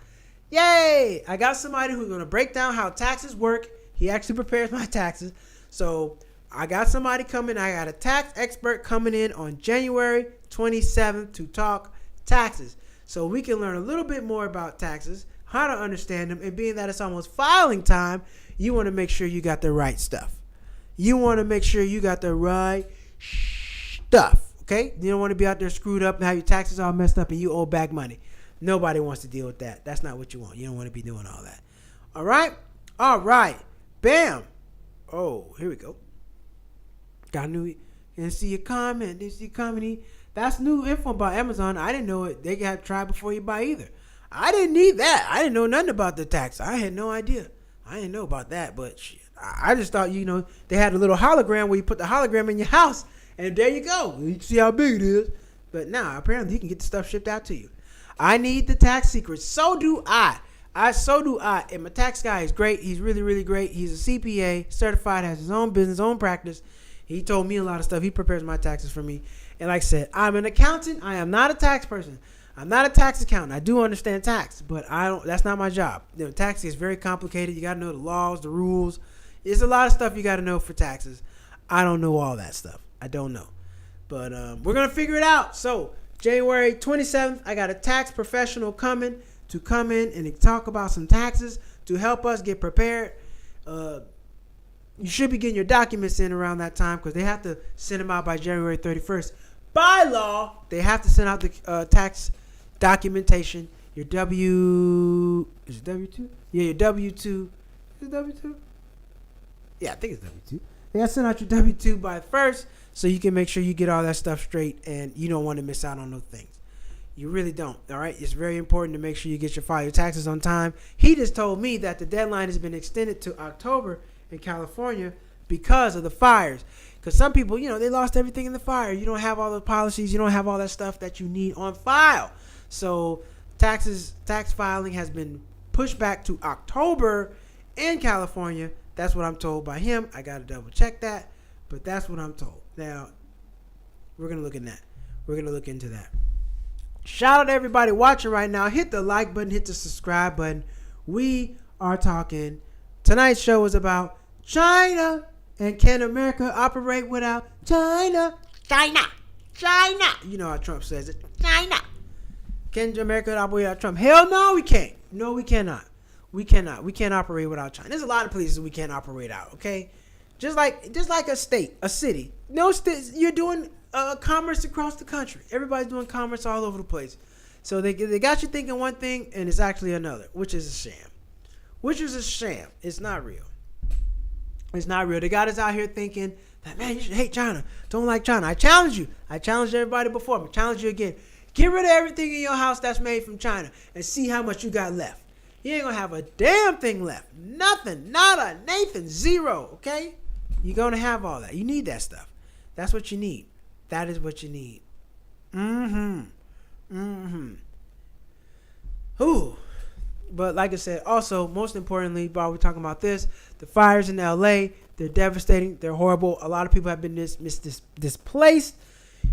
Yay! I got somebody who's going to break down how taxes work. He actually prepares my taxes. So I got somebody coming. I got a tax expert coming in on January 27th to talk taxes. So we can learn a little bit more about taxes, how to understand them, and being that it's almost filing time, you want to make sure you got the right stuff. You want to make sure you got the right stuff, okay? You don't want to be out there screwed up and have your taxes all messed up and you owe back money. Nobody wants to deal with that. That's not what you want. You don't want to be doing all that. All right. Bam. Oh, here we go. Got a new. Didn't see your comment. That's new info about Amazon. I didn't know it. They got try before you buy either. I didn't need that. I didn't know nothing about the tax. I had no idea. I didn't know about that. But shit, I just thought, they had a little hologram where you put the hologram in your house. And there you go. You see how big it is. But now, apparently, you can get the stuff shipped out to you. I need the tax secrets. So do I. And my tax guy is great. He's really, really great. He's a CPA, certified, has his own business, own practice. He told me a lot of stuff. He prepares my taxes for me. And like I said, I'm an accountant. I am not a tax person. I'm not a tax accountant. I do understand tax, but that's not my job. Tax is very complicated. You got to know the laws, the rules. There's a lot of stuff you got to know for taxes. I don't know all that stuff. I don't know. But we're going to figure it out. So January 27th, I got a tax professional coming in and talk about some taxes to help us get prepared. You should be getting your documents in around that time because they have to send them out by January 31st. By law, they have to send out the tax documentation. Your is it W-2? Yeah, your W-2. Is it W-2? Yeah, I think it's W-2. They got to send out your W-2 by the 1st so you can make sure you get all that stuff straight and you don't want to miss out on those things. You really don't, all right? It's very important to make sure you get your taxes on time. He just told me that the deadline has been extended to October in California because of the fires. Because some people, they lost everything in the fire. You don't have all the policies. You don't have all that stuff that you need on file. So tax filing has been pushed back to October in California. That's what I'm told by him. I got to double check that, but that's what I'm told. Now, we're going to look at that. We're going to look into that. Shout out to everybody watching right now. Hit the like button. Hit the subscribe button. We are talking. Tonight's show is about China. And can America operate without China? China. You know how Trump says it. China. Can America operate without Trump? Hell no, we can't. No, we cannot. We cannot. We can't operate without China. There's a lot of places we can't operate out, okay? Just like a state, a city. No, you're doing commerce across the country. Everybody's doing commerce all over the place. So they got you thinking one thing, and it's actually another, which is a sham. It's not real. It's not real. They got us out here thinking that, man, you should hate China. Don't like China. I challenge you. I challenged everybody before. I'm going to challenge you again. Get rid of everything in your house that's made from China and see how much you got left. You ain't going to have a damn thing left. Nothing. Nada. Nathan. Zero. Okay? You're going to have all that. You need that stuff. That's what you need. That is what you need. Ooh. But like I said, also, most importantly, while we're talking about this, the fires in L.A., they're devastating. They're horrible. A lot of people have been displaced.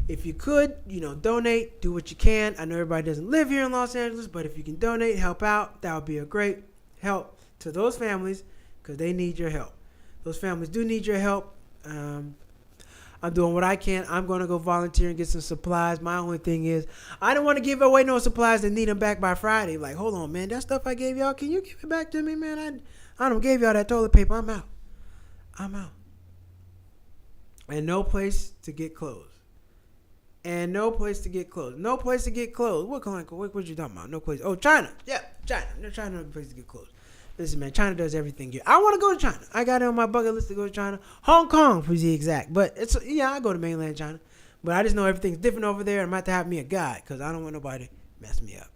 If you could, donate, do what you can. I know everybody doesn't live here in Los Angeles, but if you can donate, help out, that would be a great help to those families because they need your help. Those families do need your help. I'm doing what I can. I'm going to go volunteer and get some supplies. My only thing is I don't want to give away no supplies and need them back by Friday. Like, hold on, man. That stuff I gave y'all, can you give it back to me, man? I don't gave y'all that toilet paper. I'm out. And no place to get clothes. No place to get clothes. What you talking about? No place. Oh, China. Yeah, China. No China, no place to get clothes. Listen, man, China does everything here. I want to go to China. I got it on my bucket list to go to China. Hong Kong, to be exact. But I go to mainland China. But I just know everything's different over there. I'm about to have me a guide because I don't want nobody to mess me up.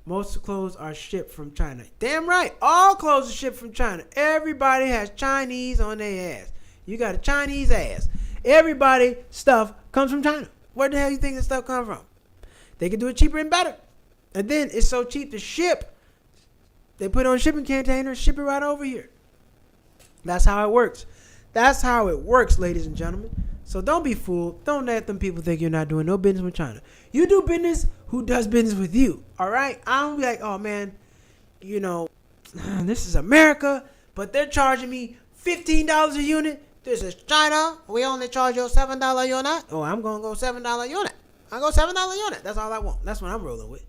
Most clothes are shipped from China. Damn right. All clothes are shipped from China. Everybody has Chinese on their ass. You got a Chinese ass. Everybody stuff comes from China. Where the hell you think this stuff comes from? They can do it cheaper and better. And then it's so cheap to ship. They put it on shipping containers, ship it right over here. That's how it works. That's how it works, ladies and gentlemen. So don't be fooled. Don't let them people think you're not doing no business with China. You do business, who does business with you, all right? I don't be like, oh, man, this is America, but they're charging me $15 a unit. This is China. We only charge you $7 unit. Oh, I'm going to go $7 unit. I go $7 unit. That's all I want. That's what I'm rolling with.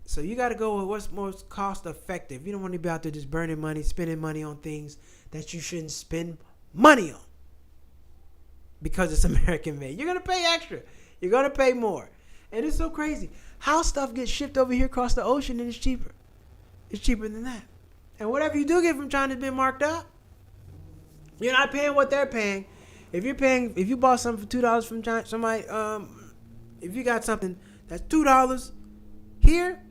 So you got to go with what's most cost effective. You don't want to be out there just burning money, spending money on things that you shouldn't spend money on because it's American made. You're going to pay extra. You're going to pay more. And it's so crazy. How stuff gets shipped over here across the ocean and it's cheaper. It's cheaper than that. And whatever you do get from China has been marked up. You're not paying what they're paying. If you bought something for $2 from China, somebody, if you got something that's $2 here,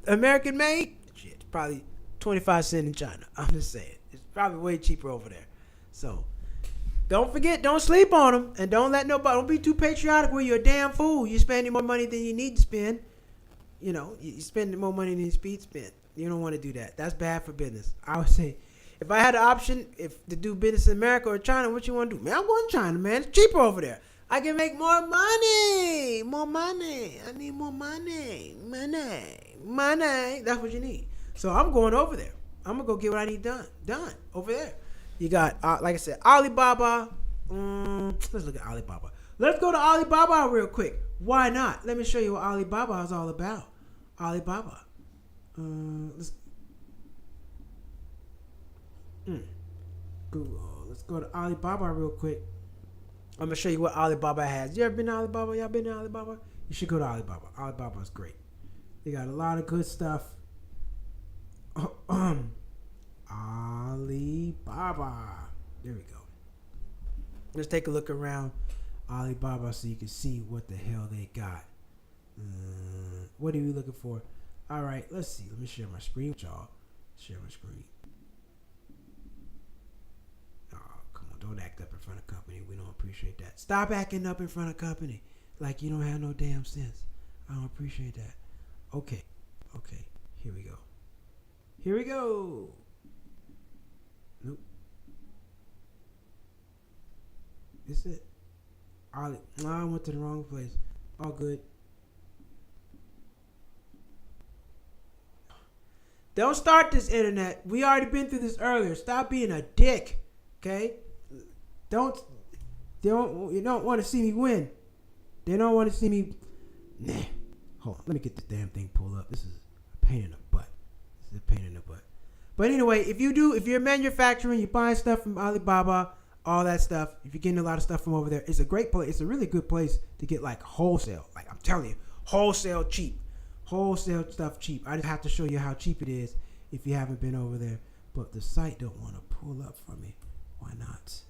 American made, shit, it's probably 25 cents in China. I'm just saying. It's probably way cheaper over there. So, don't forget, don't sleep on them. And don't be too patriotic where you're a damn fool. You're spending more money than you need to spend. You're spending more money than you need to spend. You don't want to do that. That's bad for business. I would say, if I had the option to do business in America or China, what you want to do? Man, I'm going to China, man. It's cheaper over there. I can make more money. More money. I need more money. Money. That's what you need. So I'm going over there. I'm going to go get what I need done over there. You got, like I said, Alibaba. Let's look at Alibaba. Let's go to Alibaba real quick. Why not? Let me show you what Alibaba is all about. Alibaba. Google. Let's go to Alibaba real quick. I'm gonna show you what Alibaba has. You ever been to Alibaba? Y'all been to Alibaba? You should go to Alibaba. Alibaba is great. They got a lot of good stuff. Alibaba. There we go. Let's take a look around Alibaba so you can see what the hell they got. What are we looking for? All right, let's see. Let me share my screen with y'all. Share my screen. Oh, come on. Don't act up in front of company. We don't appreciate that. Stop acting up in front of company like you don't have no damn sense. I don't appreciate that. Okay. Here we go. Nope. Is it? No, I went to the wrong place. All good. Don't start this internet. We already been through this earlier. Stop being a dick. Okay? You don't want to see me win. They don't want to see me. Nah. Hold on. Let me get this damn thing pulled up. This is a pain in the butt. But anyway, if you're manufacturing, you're buying stuff from Alibaba, all that stuff, if you're getting a lot of stuff from over there, it's a great place. It's a really good place to get like wholesale. Like I'm telling you, wholesale cheap. Wholesale stuff cheap. I just have to show you how cheap it is if you haven't been over there. But the site don't want to pull up for me. Why not?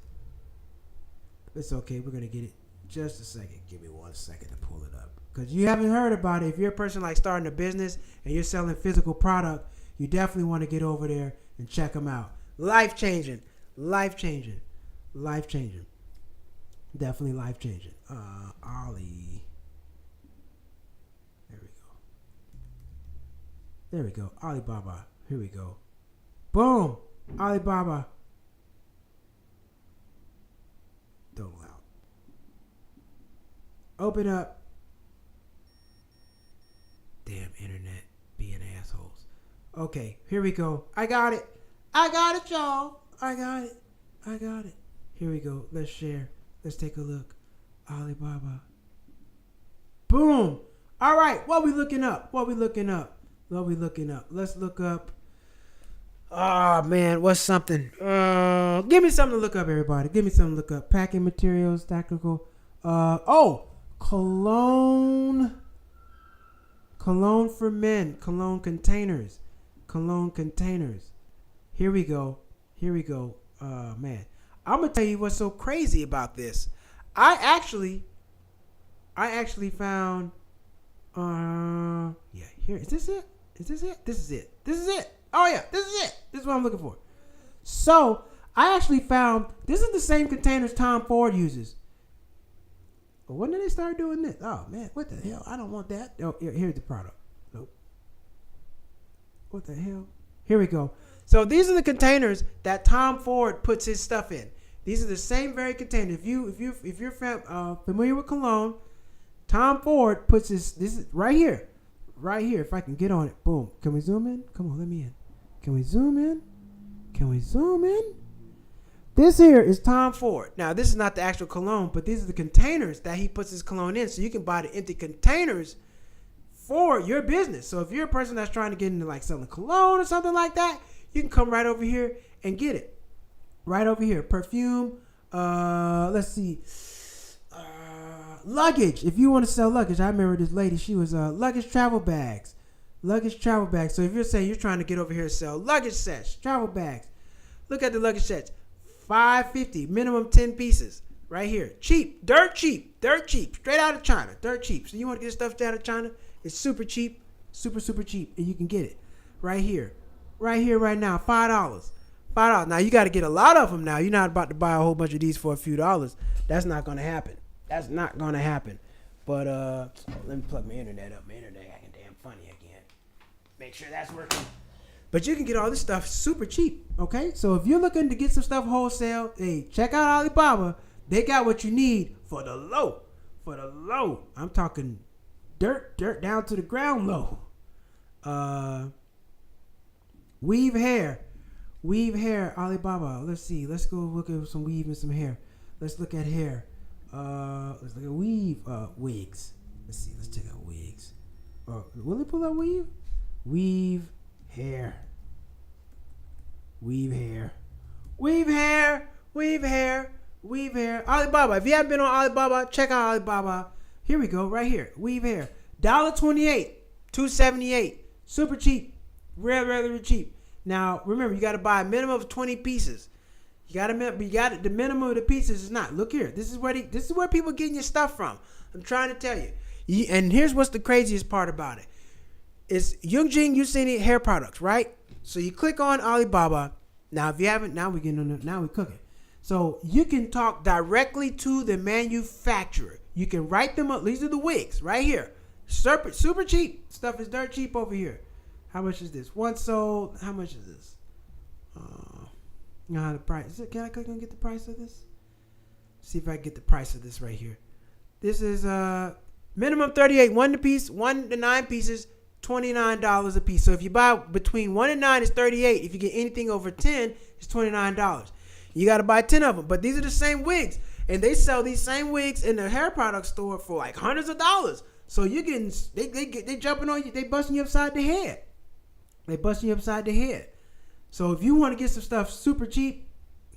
It's okay. We're going to get it. Just a second. Give me 1 second to pull it up. Because you haven't heard about it. If you're a person like starting a business and you're selling physical product, you definitely want to get over there and check them out. Life changing. Definitely life changing. Ali. There we go. Alibaba. Here we go. Boom. Alibaba. Don't allow. Open up. Damn internet being assholes. Okay, here we go. I got it, y'all. I got it. Here we go. Let's share. Let's take a look. Alibaba. Boom. All right. What we looking up? Let's look up. Oh, man. What's something? Give me something to look up, everybody. Give me something to look up. Packing materials, tactical. Cologne. Cologne for men. Cologne containers. Here we go. Man. I'm going to tell you what's so crazy about this. I actually found... yeah, here. Is this it? This is it. Oh, yeah. This is it. This is what I'm looking for. So, I actually found... This is the same containers Tom Ford uses. But when did they start doing this? Oh, man. What the hell? I don't want that. Oh, here's the product. Nope. What the hell? Here we go. So, these are the containers that Tom Ford puts his stuff in. These are the same very containers. If you're familiar with cologne, Tom Ford puts this is right here. If I can get on it. Boom. Can we zoom in? Come on, let me in. Can we zoom in? This here is Tom Ford. Now, this is not the actual cologne, but these are the containers that he puts his cologne in. So you can buy the empty containers for your business. So if you're a person that's trying to get into like selling cologne or something like that, you can come right over here and get it. Right over here. Perfume. Let's see. Luggage. If you want to sell luggage, I remember this lady. She was luggage travel bags. So if you're saying you're trying to get over here and sell luggage sets, travel bags, look at the luggage sets. $5.50, minimum 10 pieces. Right here. Cheap. Dirt cheap. Straight out of China. Dirt cheap. So you want to get stuff out of China? It's super cheap. Super cheap. And you can get it. Right here, right now. $5. Now you got to get a lot of them now. You're not about to buy a whole bunch of these for a few dollars. That's not going to happen. But let me plug my internet up. My internet acting damn funny again. Make sure that's working. But you can get all this stuff super cheap. Okay? So if you're looking to get some stuff wholesale, hey, check out Alibaba. They got what you need for the low. I'm talking dirt down to the ground low. Weave hair, Alibaba. Let's see. Let's go look at some weave and some hair. Let's look at hair. Let's look at weave. Wigs. Let's see. Let's check out wigs. Will it pull out weave? Weave hair. Weave hair. Weave hair. Weave hair. Weave hair. Alibaba. If you haven't been on Alibaba, check out Alibaba. Here we go. Right here. Weave hair. $1.28. $2.78. Super cheap. Really cheap. Now remember, you got to buy a minimum of 20 pieces. You got the minimum of the pieces is not. Look here. This is where people getting your stuff from. I'm trying to tell you. And here's what's the craziest part about it. It's Yunjin Yusini hair products, right? So you click on Alibaba. Now if you haven't, now we're cooking. So you can talk directly to the manufacturer. You can write them up. These are the wigs right here. Super cheap. Stuff is dirt cheap over here. How much is this? One sold. How much is this? The price. Can I click and get the price of this? See if I can get the price of this right here. This is minimum 38. 1 to 9 pieces, $29 a piece. So if you buy between 1 and 9, it's 38. If you get anything over 10, it's $29. You got to buy 10 of them. But these are the same wigs, and they sell these same wigs in the hair product store for like hundreds of dollars. So you can they jumping on you. They busting you upside the head. So if you want to get some stuff super cheap,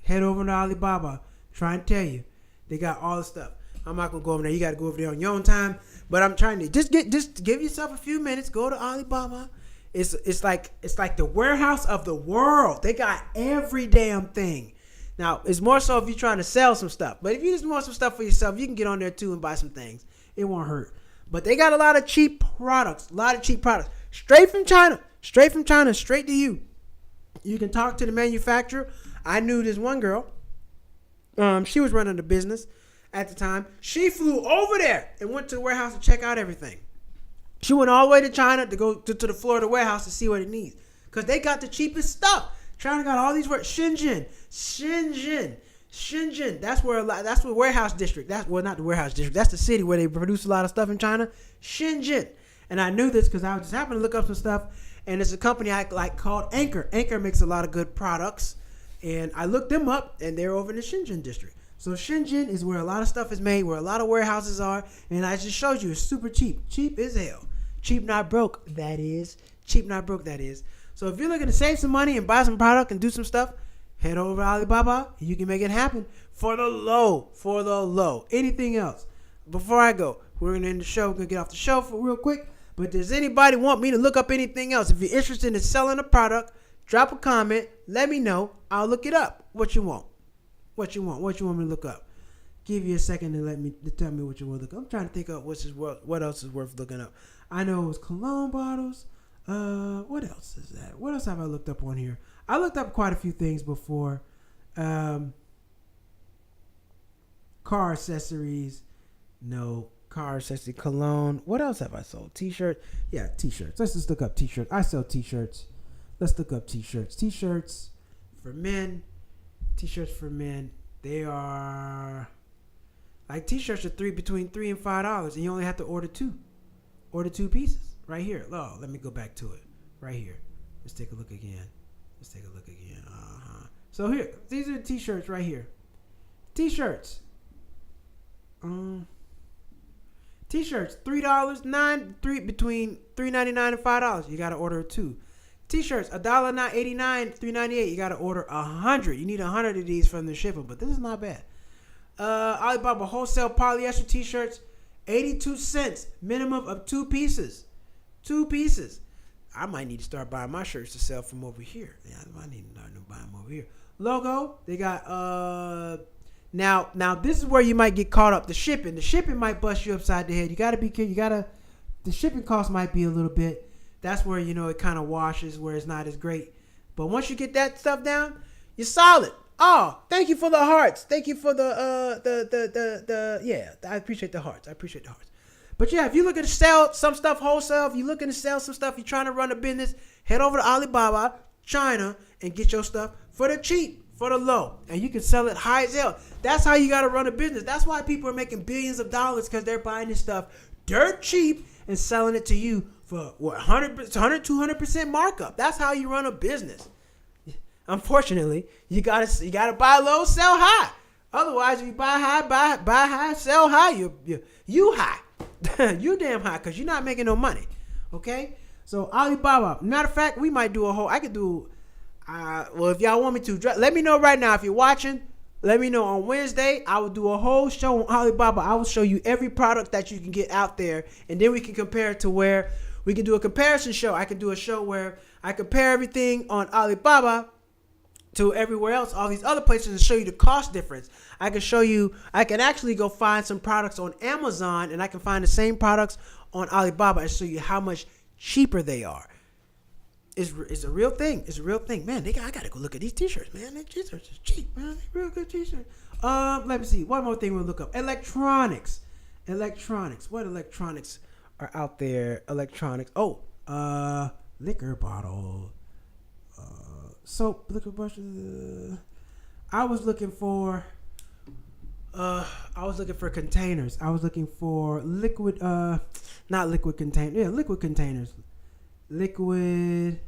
head over to Alibaba. Try and tell you, they got all the stuff. I'm not gonna go over there. You got to go over there on your own time. But I'm trying to just give yourself a few minutes. Go to Alibaba. It's like the warehouse of the world. They got every damn thing. Now it's more so if you're trying to sell some stuff. But if you just want some stuff for yourself, you can get on there too and buy some things. It won't hurt. But they got a lot of cheap products. Straight from China, straight to you. You can talk to the manufacturer. I knew this one girl. She was running the business at the time. She flew over there and went to the warehouse to check out everything. She went all the way to China to go to the Florida warehouse to see what it needs. Because they got the cheapest stuff. China got all these words. Shenzhen. That's where warehouse district. Not the warehouse district. That's the city where they produce a lot of stuff in China. Shenzhen. And I knew this because I just happened to look up some stuff. And it's a company I like called Anchor. Anchor makes a lot of good products. And I looked them up, and they're over in the Shenzhen district. So Shenzhen is where a lot of stuff is made, where a lot of warehouses are. And I just showed you it's super cheap. Cheap as hell. Cheap not broke, that is. So if you're looking to save some money and buy some product and do some stuff, head over to Alibaba and you can make it happen for the low. Anything else? Before I go, we're going to end the show. We're going to get off the show for real quick. But does anybody want me to look up anything else? If you're interested in selling a product, drop a comment. Let me know. I'll look it up. What you want me to look up? Give you a second to tell me what you want to look up. I'm trying to think of what else is worth looking up. I know it was cologne bottles. What else is that? What else have I looked up on here? I looked up quite a few things before. Car accessories. No. Car accessory, cologne. What else have I sold? T-shirts. Yeah, T-shirts. Let's just look up T-shirts. I sell T-shirts. Let's look up T-shirts. T-shirts for men. They are like T-shirts are between $3 and $5, and you only have to order 2. Order 2 pieces right here. Oh, let me go back to it. Right here. Let's take a look again. So here, these are the T-shirts right here. T-shirts. T-shirts, $3, between $3.99 and $5. You gotta order 2. T-shirts, $1.89, $3.98. You gotta order 100. You need 100 of these from the shipper, but this is not bad. Alibaba wholesale polyester T-shirts, 82 cents, minimum of 2 pieces. 2 pieces. I might need to start buying my shirts to sell from over here. Yeah, I might need to start buying them over here. Logo, they got Now this is where you might get caught up. The shipping might bust you upside the head. You gotta be careful. The shipping cost might be a little bit. That's where it kind of washes, where it's not as great. But once you get that stuff down, you're solid. Oh, thank you for the hearts. Thank you for yeah. I appreciate the hearts. But yeah, if you're looking to sell some stuff wholesale, if you're looking to sell some stuff, you're trying to run a business, head over to Alibaba, China, and get your stuff for the cheap. For the low, and you can sell it high as hell. That's how you got to run a business. That's why people are making billions of dollars, because they're buying this stuff dirt cheap and selling it to you for 200% markup. That's how you run a business. Unfortunately, you gotta buy low, sell high. Otherwise, if you buy high, buy high, sell high, you high. You damn high because you're not making no money. Okay? So Alibaba. Matter of fact, we might do a whole. I could do. Well, if y'all want me to, let me know right now. If you're watching, let me know on Wednesday. I will do a whole show on Alibaba. I will show you every product that you can get out there, and then we can compare it to where we can do a comparison show. I can do a show where I compare everything on Alibaba to everywhere else, all these other places, and show you the cost difference. I can show you. I can actually go find some products on Amazon, and I can find the same products on Alibaba and show you how much cheaper they are. It's a real thing. It's a real thing, man. I gotta go look at these t-shirts, man. These t-shirts are cheap, man. They're real good t-shirts. Let me see. One more thing we'll look up. Electronics. What electronics are out there? Electronics. Oh, liquor bottle, soap, liquor brushes. I was looking for containers. I was looking for liquid. Not liquid containers. Yeah, liquid containers. Liquid.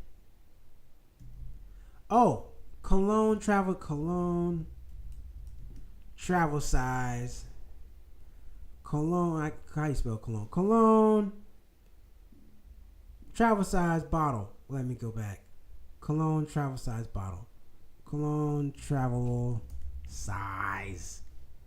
Oh, cologne travel size. Cologne. How you spell cologne? Cologne travel size bottle. Let me go back. Cologne travel size bottle. Cologne travel size.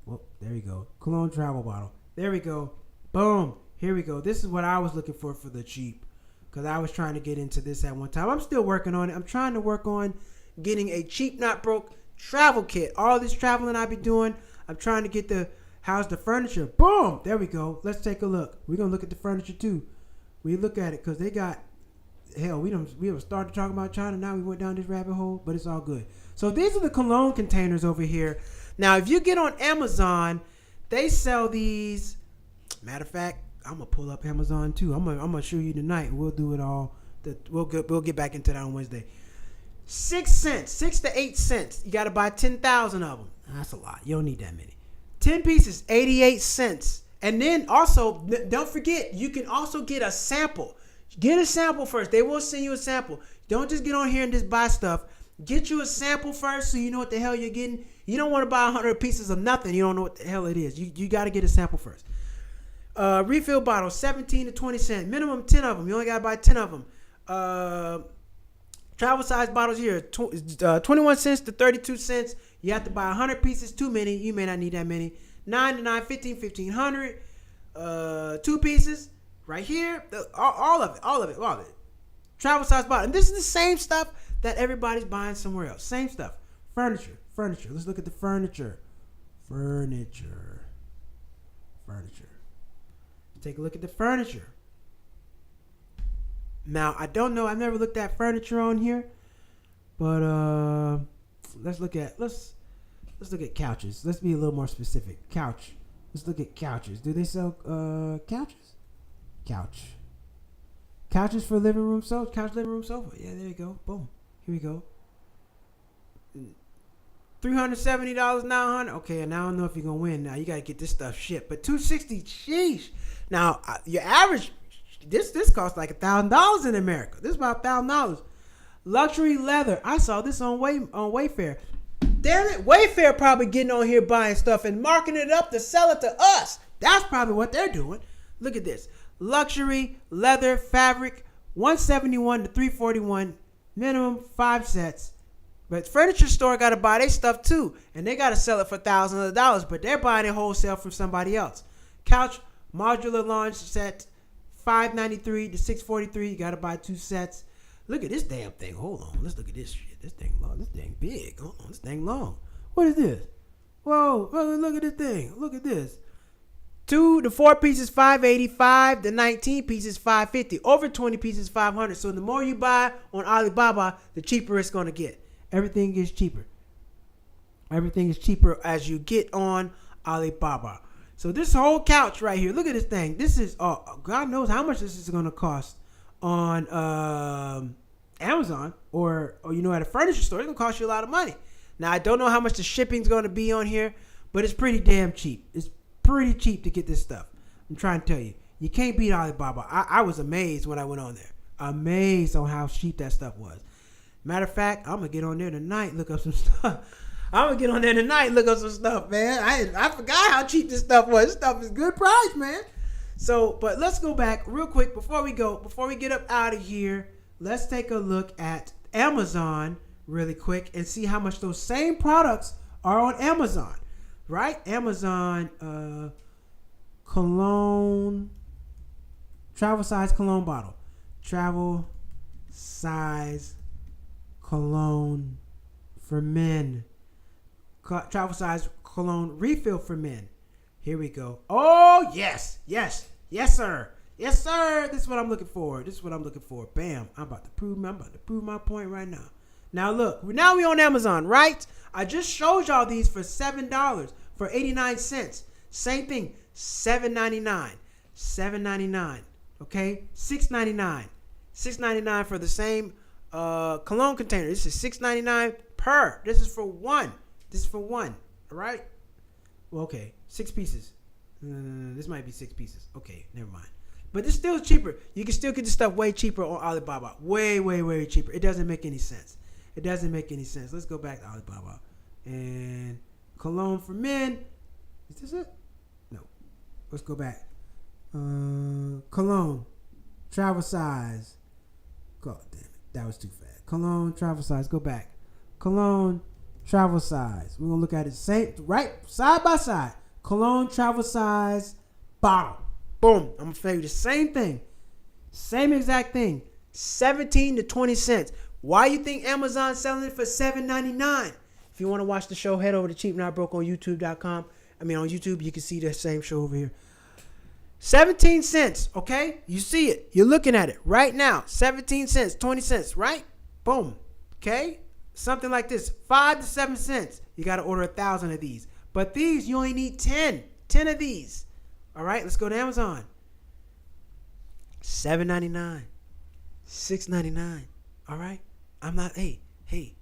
Whoop, there you go. Cologne travel bottle. There we go. Boom. Here we go. This is what I was looking for the cheap. Because I was trying to get into this at one time. I'm still working on it. I'm trying to work on getting a cheap, not broke travel kit. All this traveling I be doing, I'm trying to get how's the furniture. Boom! There we go. Let's take a look. We're going to look at the furniture too. We look at it because they got, hell, we have started talking about China. Now we went down this rabbit hole, but it's all good. So these are the cologne containers over here. Now, if you get on Amazon, they sell these. Matter of fact, I'm gonna pull up Amazon too. I'm gonna show you tonight, and we'll do it all. We'll get back into that on Wednesday. 6 cents, 6 to 8 cents. You gotta buy 10,000 of them. That's a lot. You don't need that many. 10 pieces, 88 cents. And then also, don't forget, you can also get a sample. Get a sample first. They will send you a sample. Don't just get on here and just buy stuff. Get you a sample first so you know what the hell you're getting. You don't want to buy 100 pieces of nothing. You don't know what the hell it is. You got to get a sample first. Refill bottles, 17 to 20 cents. Minimum 10 of them. You only got to buy 10 of them. Travel size bottles here, 21 cents to 32 cents. You have to buy 100 pieces, too many. You may not need that many. 9 to 9, 15, 1500. 2 pieces right here. All of it. Travel size bottle. And this is the same stuff that everybody's buying somewhere else. Same stuff. Furniture. Let's look at the furniture. Take a look at the furniture. Now, I don't know. I've never looked at furniture on here, but let's look at couches. Let's be a little more specific. Couch. Let's look at couches. Do they sell couches? Couches for living room sofa. Couch living room sofa. Yeah, there you go. Boom. Here we go. $370, $900. Okay, and I don't know if you're gonna win. Now you gotta get this stuff shipped. But $260, sheesh. Now your average, this costs like $1,000 in America. This is about $1,000. Luxury leather. I saw this on Wayfair. Damn it, Wayfair probably getting on here buying stuff and marking it up to sell it to us. That's probably what they're doing. Look at this. Luxury leather fabric, $171 to $341. Minimum 5 sets. But furniture store got to buy their stuff too, and they got to sell it for thousands of dollars. But they're buying it wholesale from somebody else. Couch modular launch set, $593 to $643. You got to buy 2 sets. Look at this damn thing. Hold on. Let's look at this shit. This thing long. This thing big. Hold on. This thing long. What is this? Whoa! Look at this thing. Look at this. 2 to 4 pieces, $580. 5 to 19 pieces, $550. Over 20 pieces, $500. So the more you buy on Alibaba, the cheaper it's going to get. Everything is cheaper. Everything is cheaper as you get on Alibaba. So this whole couch right here, look at this thing. This is, God knows how much this is going to cost on Amazon or at a furniture store. It's going to cost you a lot of money. Now, I don't know how much the shipping is going to be on here, but it's pretty damn cheap. It's pretty cheap to get this stuff. I'm trying to tell you. You can't beat Alibaba. I was amazed when I went on there. Amazed on how cheap that stuff was. Matter of fact, I'm going to get on there tonight, look up some stuff. I'm gonna get on there tonight. Look up some stuff, man. I forgot how cheap this stuff was. This stuff is good price, man. So, but let's go back real quick before we get up out of here. Let's take a look at Amazon really quick and see how much those same products are on Amazon, right? Amazon cologne, travel size cologne bottle, travel size cologne for men, travel size cologne refill for men. Here we go. Oh yes, sir. Yes, sir. This is what I'm looking for. Bam. I'm about to prove my point right now. Now look, now we on Amazon, right? I just showed y'all these for $7 for 89 cents. Same thing, $7.99. Okay, $6.99 for the same cologne container. This is $6.99 per. This is for one. All right. Well, okay, 6 pieces. This might be 6 pieces. Okay, never mind. But it's still cheaper. You can still get this stuff way cheaper on Alibaba. Way cheaper. It doesn't make any sense. Let's go back to Alibaba. And cologne for men. Is this it? No. Let's go back. Cologne. Travel size. God damn it. That was too fast. Cologne. Travel size. Go back. Cologne. Travel size. We're going to look at it side by side. Cologne travel size bottle. Boom. I'm going to show you the same thing. Same exact thing. 17 to 20 cents. Why you think Amazon's selling it for $7.99? If you want to watch the show, head over to Cheap Not Broke on YouTube.com. On YouTube, you can see the same show over here. 17 cents, okay? You see it. You're looking at it right now. 17 cents, 20 cents, right? Boom. Okay? Something like this. 5 to 7 cents. You got to order 1,000 of these. But these, you only need 10. 10 of these. All right, let's go to Amazon. $7.99. $6.99. All right? I'm not, hey,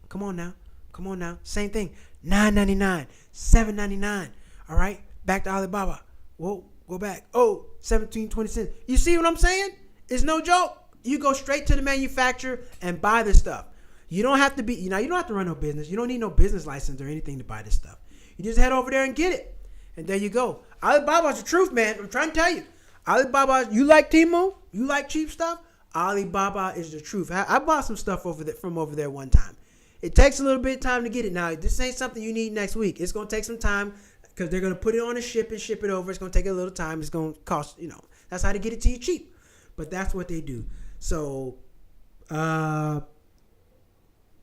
come on now. Same thing. $9.99. $7.99. All right? Back to Alibaba. Whoa, go back. Oh, 17, 20 cents. You see what I'm saying? It's no joke. You go straight to the manufacturer and buy this stuff. You don't have to you don't have to run no business. You don't need no business license or anything to buy this stuff. You just head over there and get it. And there you go. Alibaba's the truth, man. I'm trying to tell you. Alibaba, you like Temu? You like cheap stuff? Alibaba is the truth. I bought some stuff from over there one time. It takes a little bit of time to get it. Now, this ain't something you need next week. It's going to take some time because they're going to put it on a ship and ship it over. It's going to take a little time. It's going to cost, that's how to get it to you cheap. But that's what they do. So,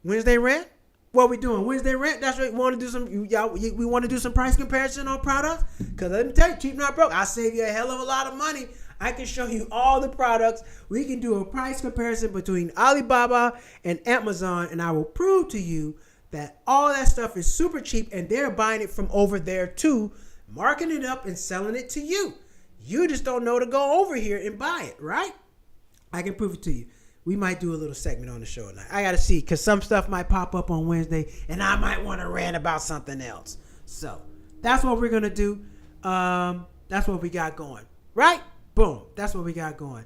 Wednesday rant? What we doing? Wednesday rant? That's right. We want to do we want to do some price comparison on products? Because let me tell you, Cheap Not Broke, I'll save you a hell of a lot of money. I can show you all the products. We can do a price comparison between Alibaba and Amazon, and I will prove to you that all that stuff is super cheap, and they're buying it from over there too, marking it up and selling it to you. You just don't know to go over here and buy it, right? I can prove it to you. We might do a little segment on the show tonight. I got to see, because some stuff might pop up on Wednesday, and I might want to rant about something else. So that's what we're going to do. That's what we got going, right? Boom. That's what we got going.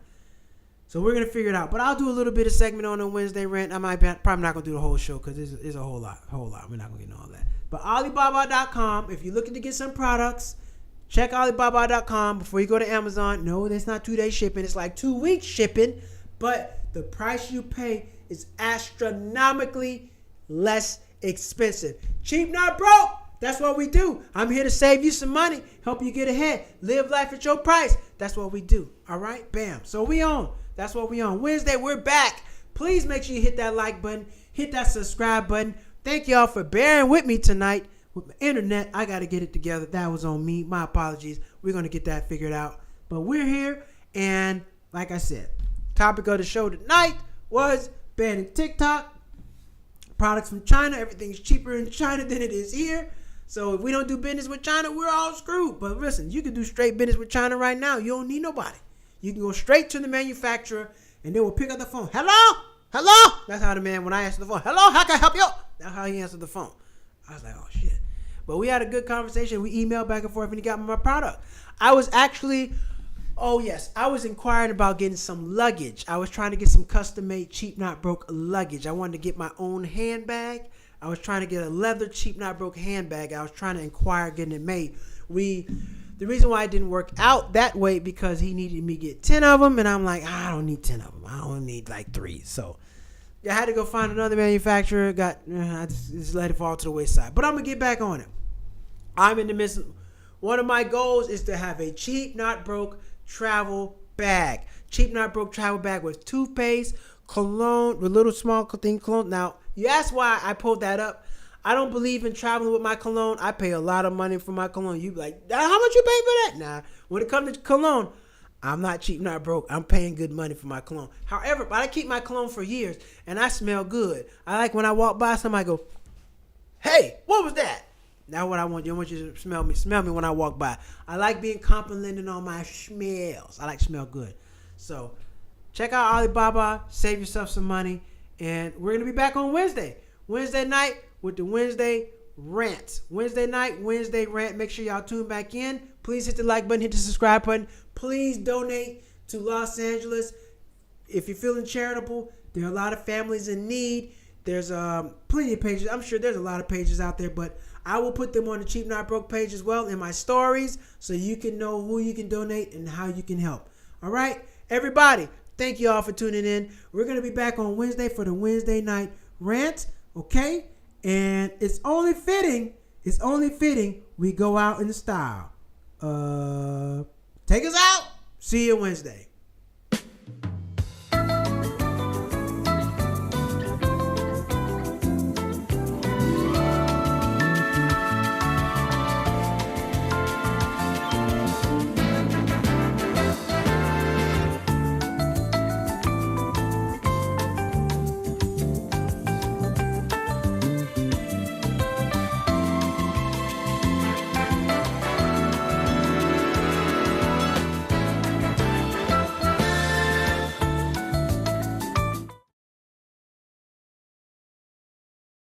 So we're going to figure it out. But I'll do a little bit of segment on the Wednesday rant. Probably not going to do the whole show because it's a whole lot. We're not going to get into all that. But Alibaba.com, if you're looking to get some products, check Alibaba.com before you go to Amazon. No, that's not 2-day shipping. It's like 2 weeks shipping. But the price you pay is astronomically less expensive. Cheap Not Broke. That's what we do. I'm here to save you some money, help you get ahead, live life at your price. That's what we do. All right? Bam. So we on. That's what we on. Wednesday, we're back. Please make sure you hit that like button, hit that subscribe button. Thank y'all for bearing with me tonight. With my internet, I got to get it together. That was on me. My apologies. We're going to get that figured out. But we're here, and like I said, topic of the show tonight was banning TikTok. Products from China. Everything's cheaper in China than it is here. So if we don't do business with China, we're all screwed. But listen, you can do straight business with China right now. You don't need nobody. You can go straight to the manufacturer, and they will pick up the phone. Hello? That's how the man, when I answer the phone, hello, how can I help you? That's how he answered the phone. I was like, oh, shit. But we had a good conversation. We emailed back and forth, and he got me my product. I was inquiring about getting some luggage. I was trying to get some custom-made, Cheap Not Broke luggage. I wanted to get my own handbag. I was trying to get a leather cheap not broke handbag. I was trying to inquire getting it made. The reason why it didn't work out that way because he needed me to get 10 of them, and I'm like, I don't need 10 of them. I only need like 3. So I had to go find another manufacturer. I just let it fall to the wayside. But I'm gonna get back on it. I'm in the midst. One of my goals is to have a cheap not broke travel bag. Cheap not broke travel bag with toothpaste, cologne, with little small thing cologne. Now you ask why I pulled that up. I don't believe in traveling with my cologne. I pay a lot of money for my cologne. You be like, how much you pay for that? Nah, when it comes to cologne, I'm not cheap, not broke. I'm paying good money for my cologne. However, but I keep my cologne for years, and I smell good. I like when I walk by, somebody go, hey, what was that? That's what I want. I want you to smell me. Smell me when I walk by. I like being complimented on my smells. I like to smell good. So check out Alibaba. Save yourself some money. And we're going to be back on Wednesday. Wednesday night with the Wednesday rant. Wednesday night, Wednesday rant. Make sure y'all tune back in. Please hit the like button. Hit the subscribe button. Please donate to Los Angeles. If you're feeling charitable, there are a lot of families in need. There's plenty of pages. I'm sure there's a lot of pages out there, but I will put them on the Cheap Not Broke page as well in my stories so you can know who you can donate and how you can help. All right? Everybody, thank you all for tuning in. We're going to be back on Wednesday for the Wednesday night rant, okay? And it's only fitting we go out in style. Take us out. See you Wednesday.